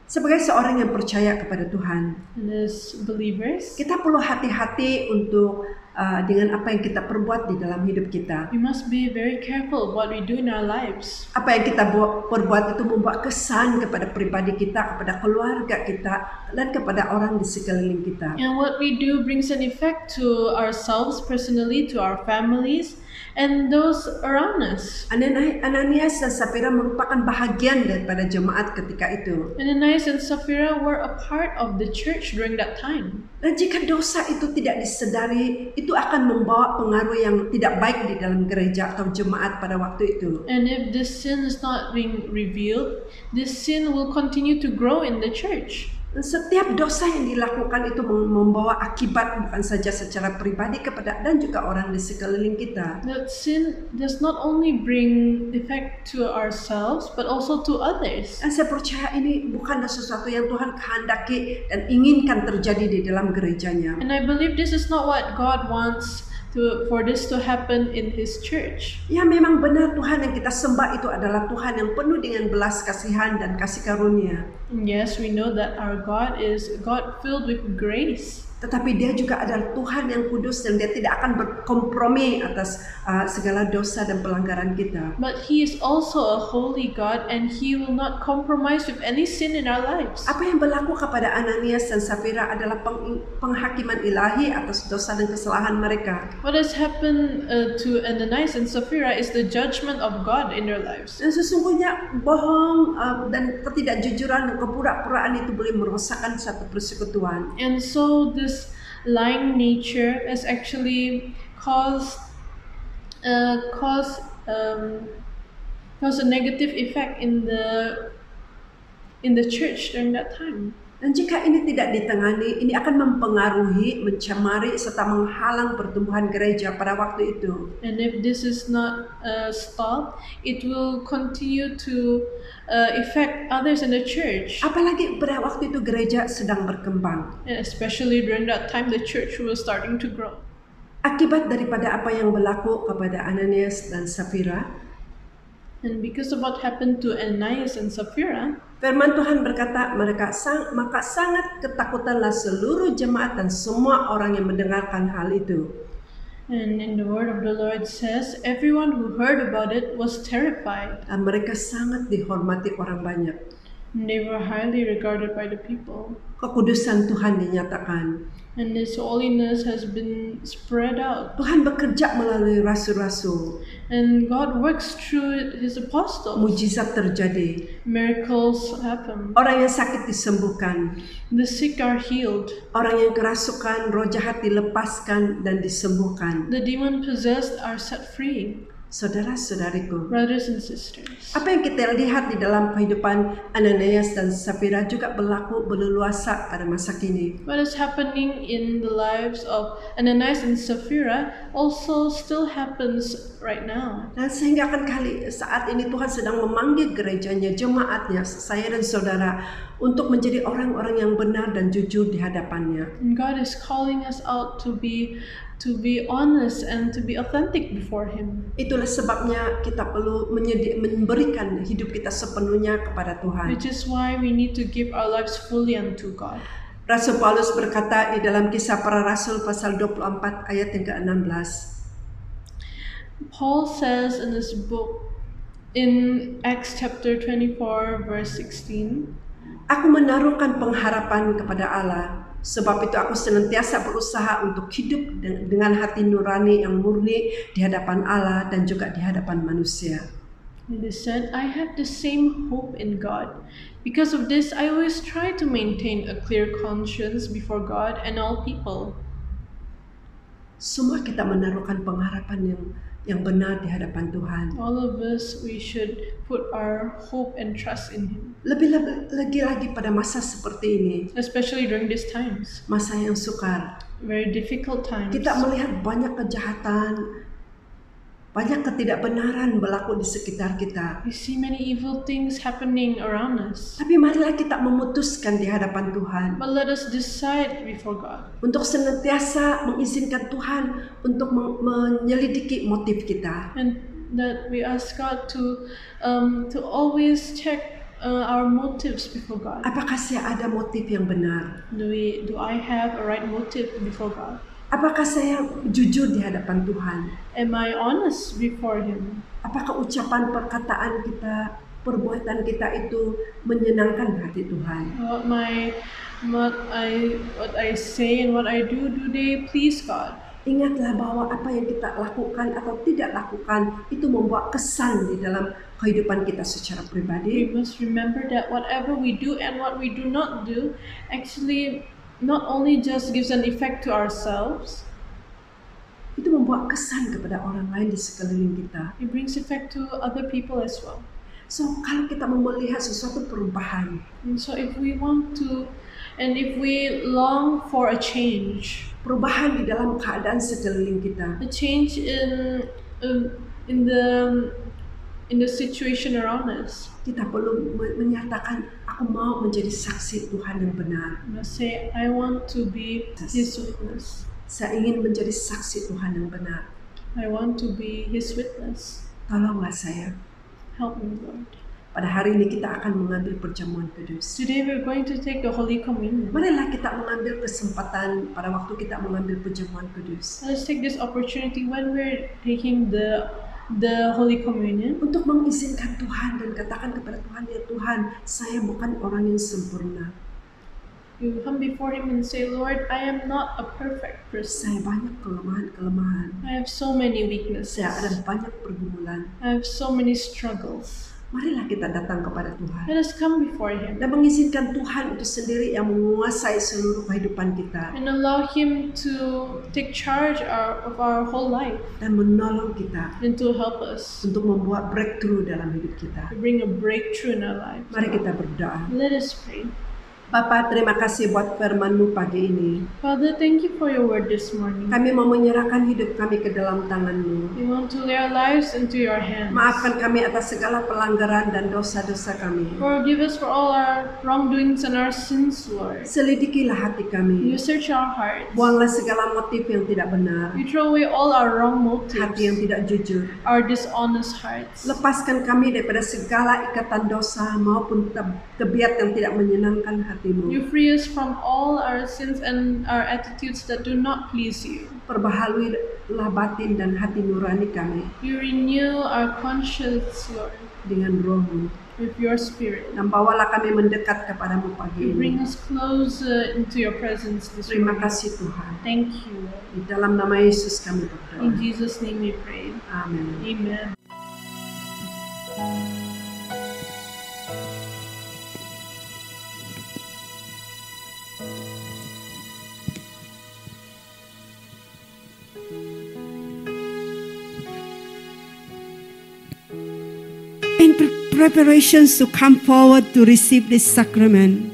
Sebagai seorang yang percaya kepada Tuhan, And as believers, kita perlu hati-hati untuk dengan apa yang kita perbuat di dalam hidup kita. we must be very careful what we do in our lives. Apa yang kita perbuat itu membawa kesan kepada pribadi kita, kepada keluarga kita, dan kepada orang di sekeliling kita. And what we do brings an effect to ourselves personally, to our families, and those around us. Ananias dan Safira merupakan bahagian daripada jemaat ketika itu. Ananias and Sapphira were a part of the church during that time. Dan jika dosa itu tidak disadari, itu akan membawa pengaruh yang tidak baik di dalam gereja atau jemaat pada waktu itu. And if this sin is not being revealed, this sin will continue to grow in the church. Dan setiap dosa yang dilakukan itu membawa akibat bukan saja secara pribadi kepada dan juga orang di sekeliling kita. That sin does not only bring effect to ourselves, but also to others. Dan saya percaya ini bukanlah sesuatu yang Tuhan kehendaki dan inginkan terjadi di dalam gerejanya. And I believe this is not what God wants for this to happen in His church. Ya, memang benar Tuhan yang kita sembah itu adalah Tuhan yang penuh dengan belas kasihan dan kasih karunia. Yes, we know that our God is God filled with grace. Tetapi dia juga adalah Tuhan yang kudus dan dia tidak akan berkompromi atas segala dosa dan pelanggaran kita. But He is also a holy God and He will not compromise with any sin in our lives. Apa yang berlaku kepada Ananias dan Safira adalah penghakiman ilahi atas dosa dan kesalahan mereka. What has happened to Ananias and Sapphira is the judgment of God in their lives. Dan sesungguhnya bohong dan ketidakjujuran dan kepura-puraan itu boleh merosakkan satu persekutuan. And so this lying nature has actually caused a negative effect in the church during that time. Dan jika ini tidak ditangani, ini akan mempengaruhi, mencemari serta menghalang pertumbuhan gereja pada waktu itu. And if this is not stopped, it will continue to affect others in the church. Apalagi pada waktu itu gereja sedang berkembang. And especially during that time, the church was starting to grow. Akibat daripada apa yang berlaku kepada Ananias dan Safira, And because of what happened to Ananias and Sapphira, firman Tuhan berkata, maka sangat ketakutanlah seluruh jemaat dan semua orang yang mendengarkan hal itu. and in the word of the Lord says, everyone who heard about it was terrified, Dan mereka sangat dihormati orang banyak. and they were highly regarded by the people. Kekudusan Tuhan dinyatakan. And His holiness has been spread out. Tuhan bekerja melalui rasul-rasul. And God works through His apostles. Mujizat terjadi. Miracles happen. Orang yang sakit disembuhkan. The sick are healed. Orang yang kerasukan, roh jahat dilepaskan dan disembuhkan. The demon-possessed are set free. Saudara-saudariku, Brothers and sisters, apa yang kita lihat di dalam kehidupan Ananias dan Safira juga berlaku berleluasa pada masa kini. what is happening in the lives of Ananias and Sapphira also still happens right now. Dan sehingga akan kali saat ini Tuhan sedang memanggil gerejanya, jemaatnya, saya dan saudara untuk menjadi orang-orang yang benar dan jujur di hadapannya. And God is calling us out to be honest and to be authentic before Him. Itulah sebabnya kita perlu memberikan hidup kita sepenuhnya kepada Tuhan. Which is why we need to give our lives fully unto God. Rasul Paulus berkata di dalam Kisah Para Rasul pasal 24 ayat yang ke-16. Paul says in this book, in Acts chapter 24 verse 16, Aku menaruhkan pengharapan kepada Allah, sebab itu aku senantiasa berusaha untuk hidup dengan hati nurani yang murni di hadapan Allah dan juga di hadapan manusia. and he said, I have the same hope in God. Because of this, I always try to maintain a clear conscience before God and all people. Semua kita menaruhkan pengharapan yang benar di hadapan Tuhan. All of us, we should put our hope and trust in Him. Lagi pada masa seperti ini, Especially during these times, masa yang sukar. very difficult times. Kita melihat banyak kejahatan, banyak ketidakbenaran berlaku di sekitar kita. We see many evil things happening around us. Tapi marilah kita memutuskan di hadapan Tuhan But let us decide before God untuk senantiasa mengizinkan Tuhan untuk menyelidiki motif kita. and that we ask God to always check our motives before God. Apakah saya ada motif yang benar? Do I have a right motive before God? Apakah saya jujur di hadapan Tuhan? Am I honest before Him? Apakah ucapan perkataan kita, perbuatan kita itu menyenangkan hati Tuhan? What I say and what I do they please God? Ingatlah bahwa apa yang kita lakukan atau tidak lakukan itu membuat kesan di dalam kehidupan kita secara We pribadi. must remember that whatever we do and what we do not do actually not only just gives an effect to ourselves, Itu membuat kesan kepada orang lain di sekeliling kita. it brings effect to other people as well. So kalau kita mau melihat sesuatu perubahan, And so if we want to, and if we long for a change, perubahan di dalam keadaan sekeliling kita, a change in the situation around us, kita perlu menyatakan, aku mau menjadi saksi Tuhan yang benar. we must say, I want to be His witness. Saya ingin menjadi saksi Tuhan yang benar. I want to be His witness. Tolonglah saya. Help me, Lord. Pada hari ini kita akan mengambil perjamuan kudus. Today we're going to take the Holy Communion. Marilah kita mengambil kesempatan pada waktu kita mengambil perjamuan kudus Let's take this opportunity when we're taking the Holy Communion untuk mengizinkan Tuhan dan katakan kepada Tuhan, ya Tuhan, saya bukan orang yang sempurna. You come before Him and say, Lord, I am not a perfect person. Saya banyak kelemahan-kelemahan. I have so many weaknesses. Saya ada banyak pergumulan. I have so many struggles. Marilah kita datang kepada Tuhan Let us come before Him dan mengizinkan Tuhan itu sendiri yang menguasai seluruh kehidupan kita and allow Him to take charge of our whole life dan menolong kita and to help us untuk membuat breakthrough dalam hidup kita. to bring a breakthrough in our lives. Mari kita berdoa. Let us pray. Bapa, terima kasih buat firman-Mu pagi ini. Father, thank you for your word this morning. Kami mau menyerahkan hidup kami ke dalam tangan-Mu. We want to lay our lives into your hands. Maafkan kami atas segala pelanggaran dan dosa-dosa kami. Forgive us for all our wrongdoings and our sins, Lord. Selidikilah hati You kami. search our hearts. Buanglah segala motif yang tidak benar, You throw away all our wrong hati yang motives, tidak jujur. our dishonest hearts. Lepaskan kami daripada segala ikatan dosa maupun tabiat yang tidak menyenangkan hati-Mu. You free us from all our sins and our attitudes that do not please you. Perbaharuilah batin dan hati nurani kami You renew our conscience, Lord, dengan Roh-Mu. with your spirit. Dan bawalah kami mendekat kepadamu pagi You bring ini. us closer into your presence this Terima morning. kasih Tuhan. Thank you, Lord. Di dalam nama Yesus kami In berdoa. Jesus' name we pray. Amin. Amen. In preparations to come forward to receive this sacrament,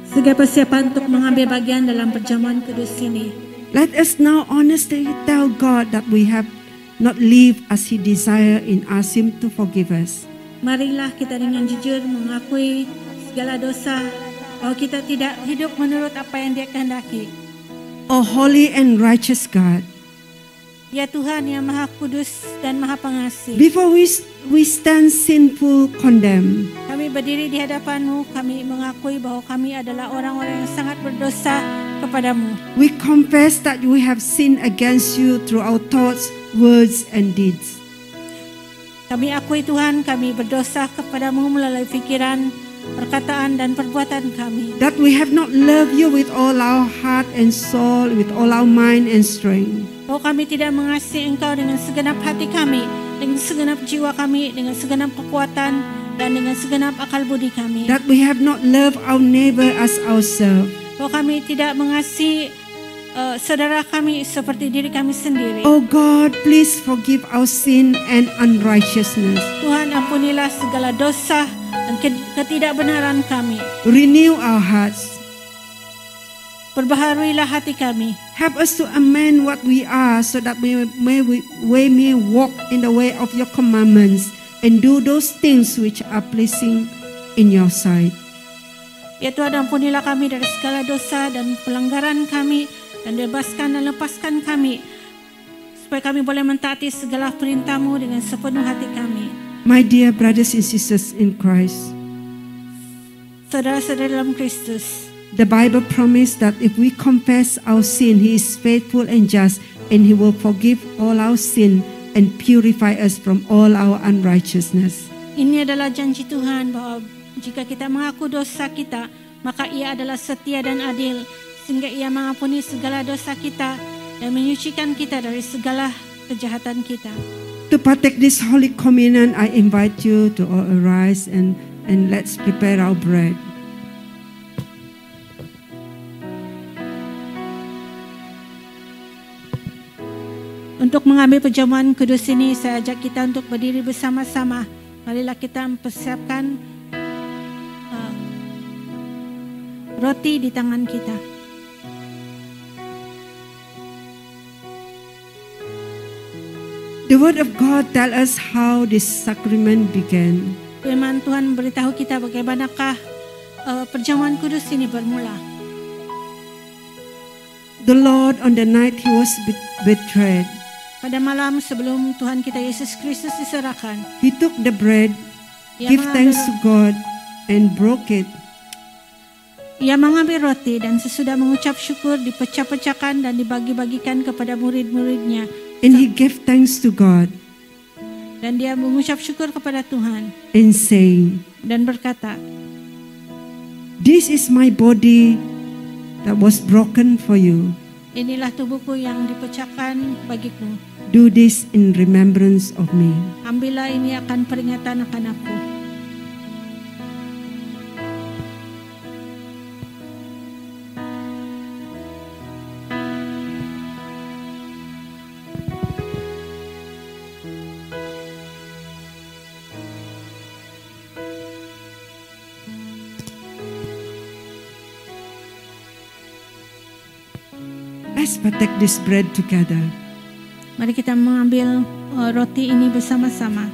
Sebagai persiapan untuk mengambil bagian dalam perjamuan kudus ini, let us now honestly tell God that we have not lived as He desires and ask Him to forgive us. marilah kita dengan jujur mengakui segala dosa, bahwa kita tidak hidup menurut apa yang Dia kehendaki. O holy and righteous God, Ya Tuhan yang Maha Kudus dan Maha Pengasih, before we stand sinful, condemned, kami berdiri di hadapan-Mu, kami mengakui bahwa kami adalah orang-orang yang sangat berdosa kepadamu. we confess that we have sinned against You through our thoughts, words, and deeds. Kami akui Tuhan, kami berdosa kepadamu melalui pikiran, perkataan, dan perbuatan kami. That we have not loved You with all our heart and soul, with all our mind and strength. Bahwa kami tidak mengasihi Engkau dengan segenap hati kami, dengan segenap jiwa kami, dengan segenap kekuatan, dan dengan segenap akal budi kami. That we have not loved our neighbor as ourselves. Bahwa kami tidak mengasihi saudara kami seperti diri kami sendiri. Oh God, please forgive our sin and unrighteousness. Tuhan, ampunilah segala dosa dan ketidakbenaran kami. Renew our hearts. Perbaharuilah hati kami. Help us to amend what we are so that we may walk in the way of Your commandments and do those things which are pleasing in Your sight. Ya Tuhan, ampunilah kami dari segala dosa dan pelanggaran kami, dan bebaskan dan lepaskan kami, supaya kami boleh mentaati segala perintah-Mu dengan sepenuh hati kami. My dear brothers and sisters in Christ, Saudara-saudara dalam Kristus, the Bible promised that if we confess our sin, He is faithful and just, and He will forgive all our sin and purify us from all our unrighteousness. ini adalah janji Tuhan bahwa jika kita mengaku dosa kita, maka Ia adalah setia dan adil, sehingga Ia mengampuni segala dosa kita dan menyucikan kita dari segala kejahatan kita. To partake this Holy Communion, I invite you to all arise and let's prepare our bread. Untuk mengambil perjamuan kudus ini, saya ajak kita untuk berdiri bersama-sama. Marilah kita mempersiapkan roti di tangan kita. The Word of God tells us how this sacrament began. Firman Tuhan memberitahu kita bagaimanakah perjamuan kudus ini bermula. The Lord, on the night He was betrayed, Pada malam sebelum Tuhan kita Yesus Kristus diserahkan, He took the bread, Ia give thanks to God, and broke it. Ia mengambil roti dan sesudah mengucap syukur dipecah-pecahkan dan dibagi-bagikan kepada murid-muridnya. And He gave thanks to God Dan dia mengucap syukur kepada Tuhan and saying, dan berkata, "This is my body that was broken for you. inilah tubuhku yang dipecahkan bagiku. Do this in remembrance of me." Ambillah ini akan peringatan akan aku. Let's partake this bread together. Mari kita mengambil roti ini bersama-sama.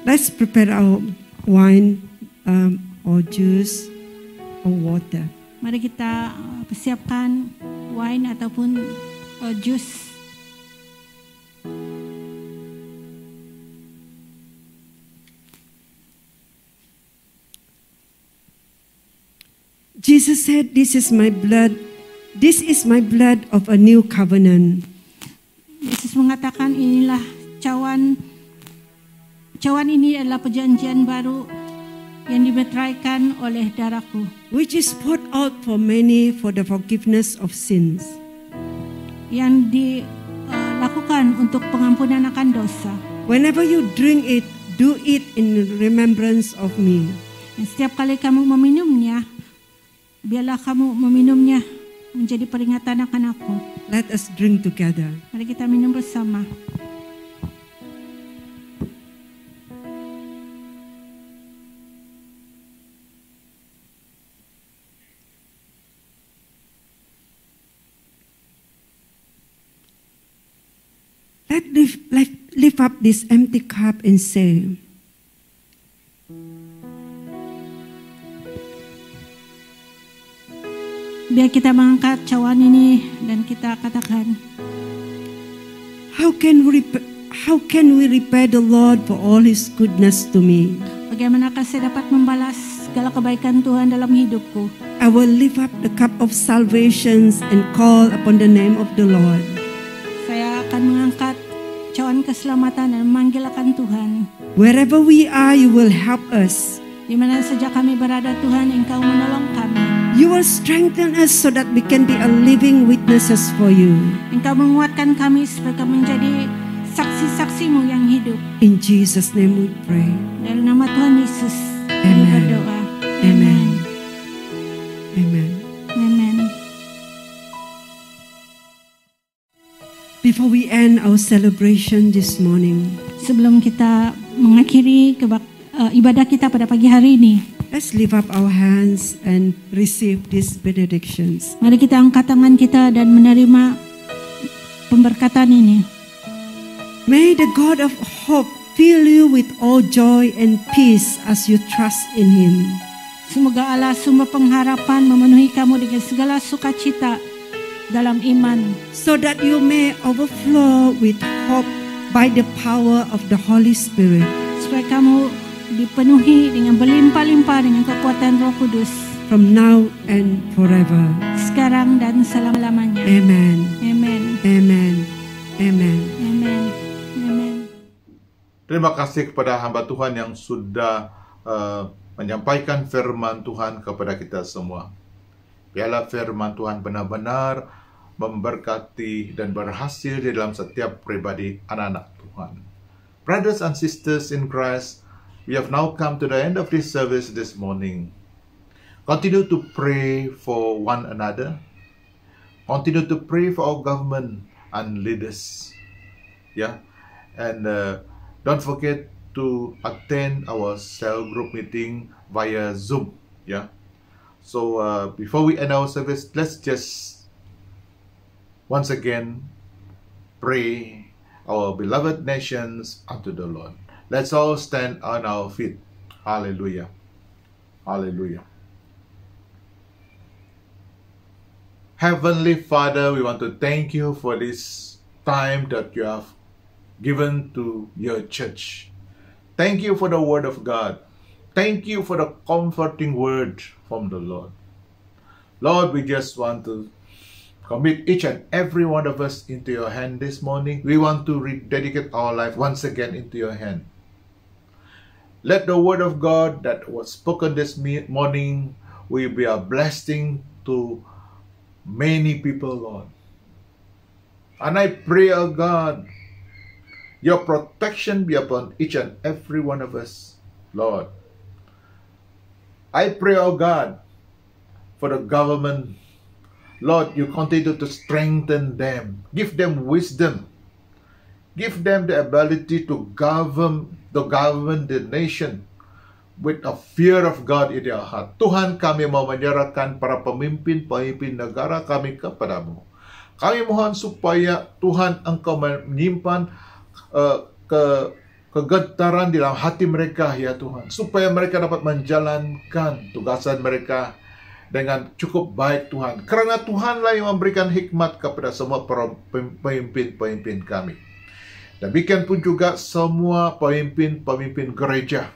Let's prepare our wine or juice or water. Mari kita persiapkan wine ataupun jus. Jesus said, "This is my blood. This is my blood of a new covenant." Yesus mengatakan, inilah cawan ini adalah perjanjian baru yang dimeteraikan oleh darahku, which is poured out for many for the forgiveness of sins. Yang dilakukan untuk pengampunan akan dosa. Whenever you drink it, do it in remembrance of me. Dan setiap kali kamu meminumnya, biarlah kamu meminumnya menjadi peringatan akan aku. Let us drink together. Mari kita minum bersama. Let's lift up this empty cup and say, biar kita mengangkat cawan ini dan kita katakan, How can we repay the Lord for all His goodness to me? bagaimanakah saya dapat membalas segala kebaikan Tuhan dalam hidupku? I will lift up the cup of salvation and call upon the name of the Lord. Saya akan mengangkat cawan keselamatan dan memanggil akan Tuhan. Wherever we are, you will help us. Di mana saja kami berada, Tuhan, Engkau menolong kami. You will strengthen us so that we can be a living witnesses for you. Engkau menguatkan kami supaya kami menjadi saksi-saksimu yang hidup. In Jesus' name we pray. Dalam nama Tuhan Yesus kami Amen. berdoa. Amen. Amen. Amen. Before we end our celebration this morning, Sebelum kita mengakhiri ibadah kita pada pagi hari ini, let's lift up our hands and receive these benedictions. mari kita angkat tangan kita dan menerima pemberkatan ini. May the God of hope fill you with all joy and peace as you trust in Him. Semoga Allah sumber pengharapan memenuhi kamu dengan segala sukacita dalam iman, so that you may overflow with hope by the power of the Holy Spirit. supaya kamu dipenuhi dengan berlimpah-limpah dengan kekuatan Roh Kudus From now and forever. sekarang dan selama-lamanya. Amen. Amen. Amen. Amen. Amen. Amen. Terima kasih kepada hamba Tuhan yang sudah menyampaikan firman Tuhan kepada kita semua. Biarlah firman Tuhan benar-benar memberkati dan berhasil di dalam setiap pribadi anak-anak Tuhan. Brothers and sisters in Christ, we have now come to the end of this service this morning. Continue to pray for one another. Continue to pray for our government and leaders. Yeah, and don't forget to attend our cell group meeting via Zoom. Yeah. So before we end our service, let's just once again pray our beloved nations unto the Lord. Let's all stand on our feet. Hallelujah. Hallelujah. Heavenly Father, we want to thank you for this time that you have given to your church. Thank you for the word of God. Thank you for the comforting word from the Lord. Lord, we just want to commit each and every one of us into your hand this morning. We want to rededicate our life once again into your hand. Let the word of God that was spoken this morning will be a blessing to many people, Lord. And I pray, oh God, your protection be upon each and every one of us, Lord. I pray, oh God, for the government. Lord, you continue to strengthen them. Give them wisdom. Give them the ability to govern the nation with a fear of God in their heart. Tuhan, kami mau menyerahkan para pemimpin negara kami kepadamu. Kami mohon supaya Tuhan Engkau menyimpan kegetaran di dalam hati mereka, ya Tuhan. Supaya mereka dapat menjalankan tugasan mereka dengan cukup baik, Tuhan. Karena Tuhanlah yang memberikan hikmat kepada semua pemimpin kami. Demikian pun juga semua pemimpin gereja,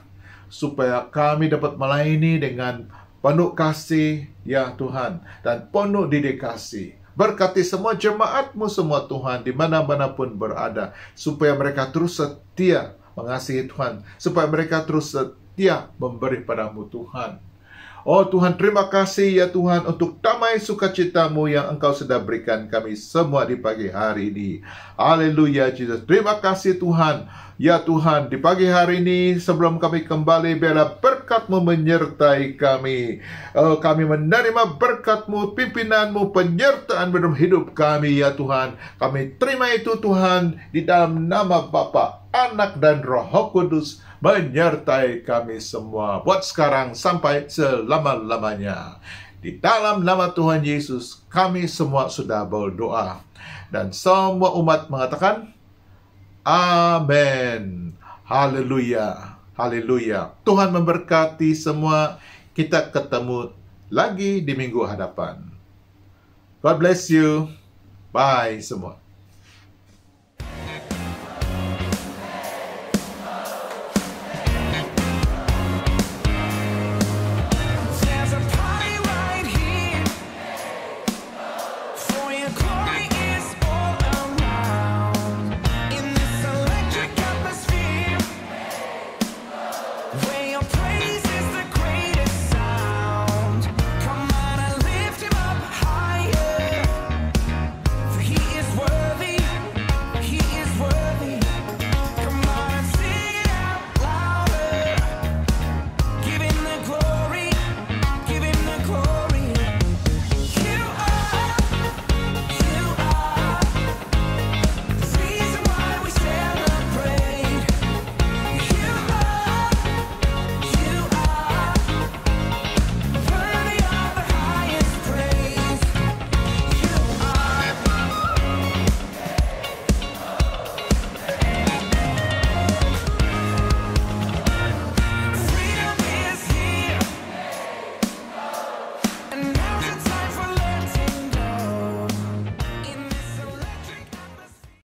supaya kami dapat melayani dengan penuh kasih, ya Tuhan, dan penuh dedikasi. Berkati semua jemaat-Mu semua, Tuhan, di mana-mana pun berada, supaya mereka terus setia mengasihi Tuhan, supaya mereka terus setia memberi padamu, Tuhan. Oh Tuhan, terima kasih ya Tuhan untuk damai sukacita-Mu yang Engkau sudah berikan kami semua di pagi hari ini. Haleluya, Jesus. Terima kasih Tuhan. Ya Tuhan, di pagi hari ini sebelum kami kembali, biarlah berkat-Mu menyertai kami. Kami menerima berkat-Mu, pimpinan-Mu, penyertaan dalam hidup kami ya Tuhan. Kami terima itu Tuhan, di dalam nama Bapa, Anak dan Roh Kudus, menyertai kami semua, buat sekarang sampai selama-lamanya. Di dalam nama Tuhan Yesus, kami semua sudah berdoa. Dan semua umat mengatakan, Amin. Haleluya. Haleluya. Tuhan memberkati semua. Kita ketemu lagi di minggu hadapan. God bless you. Bye semua.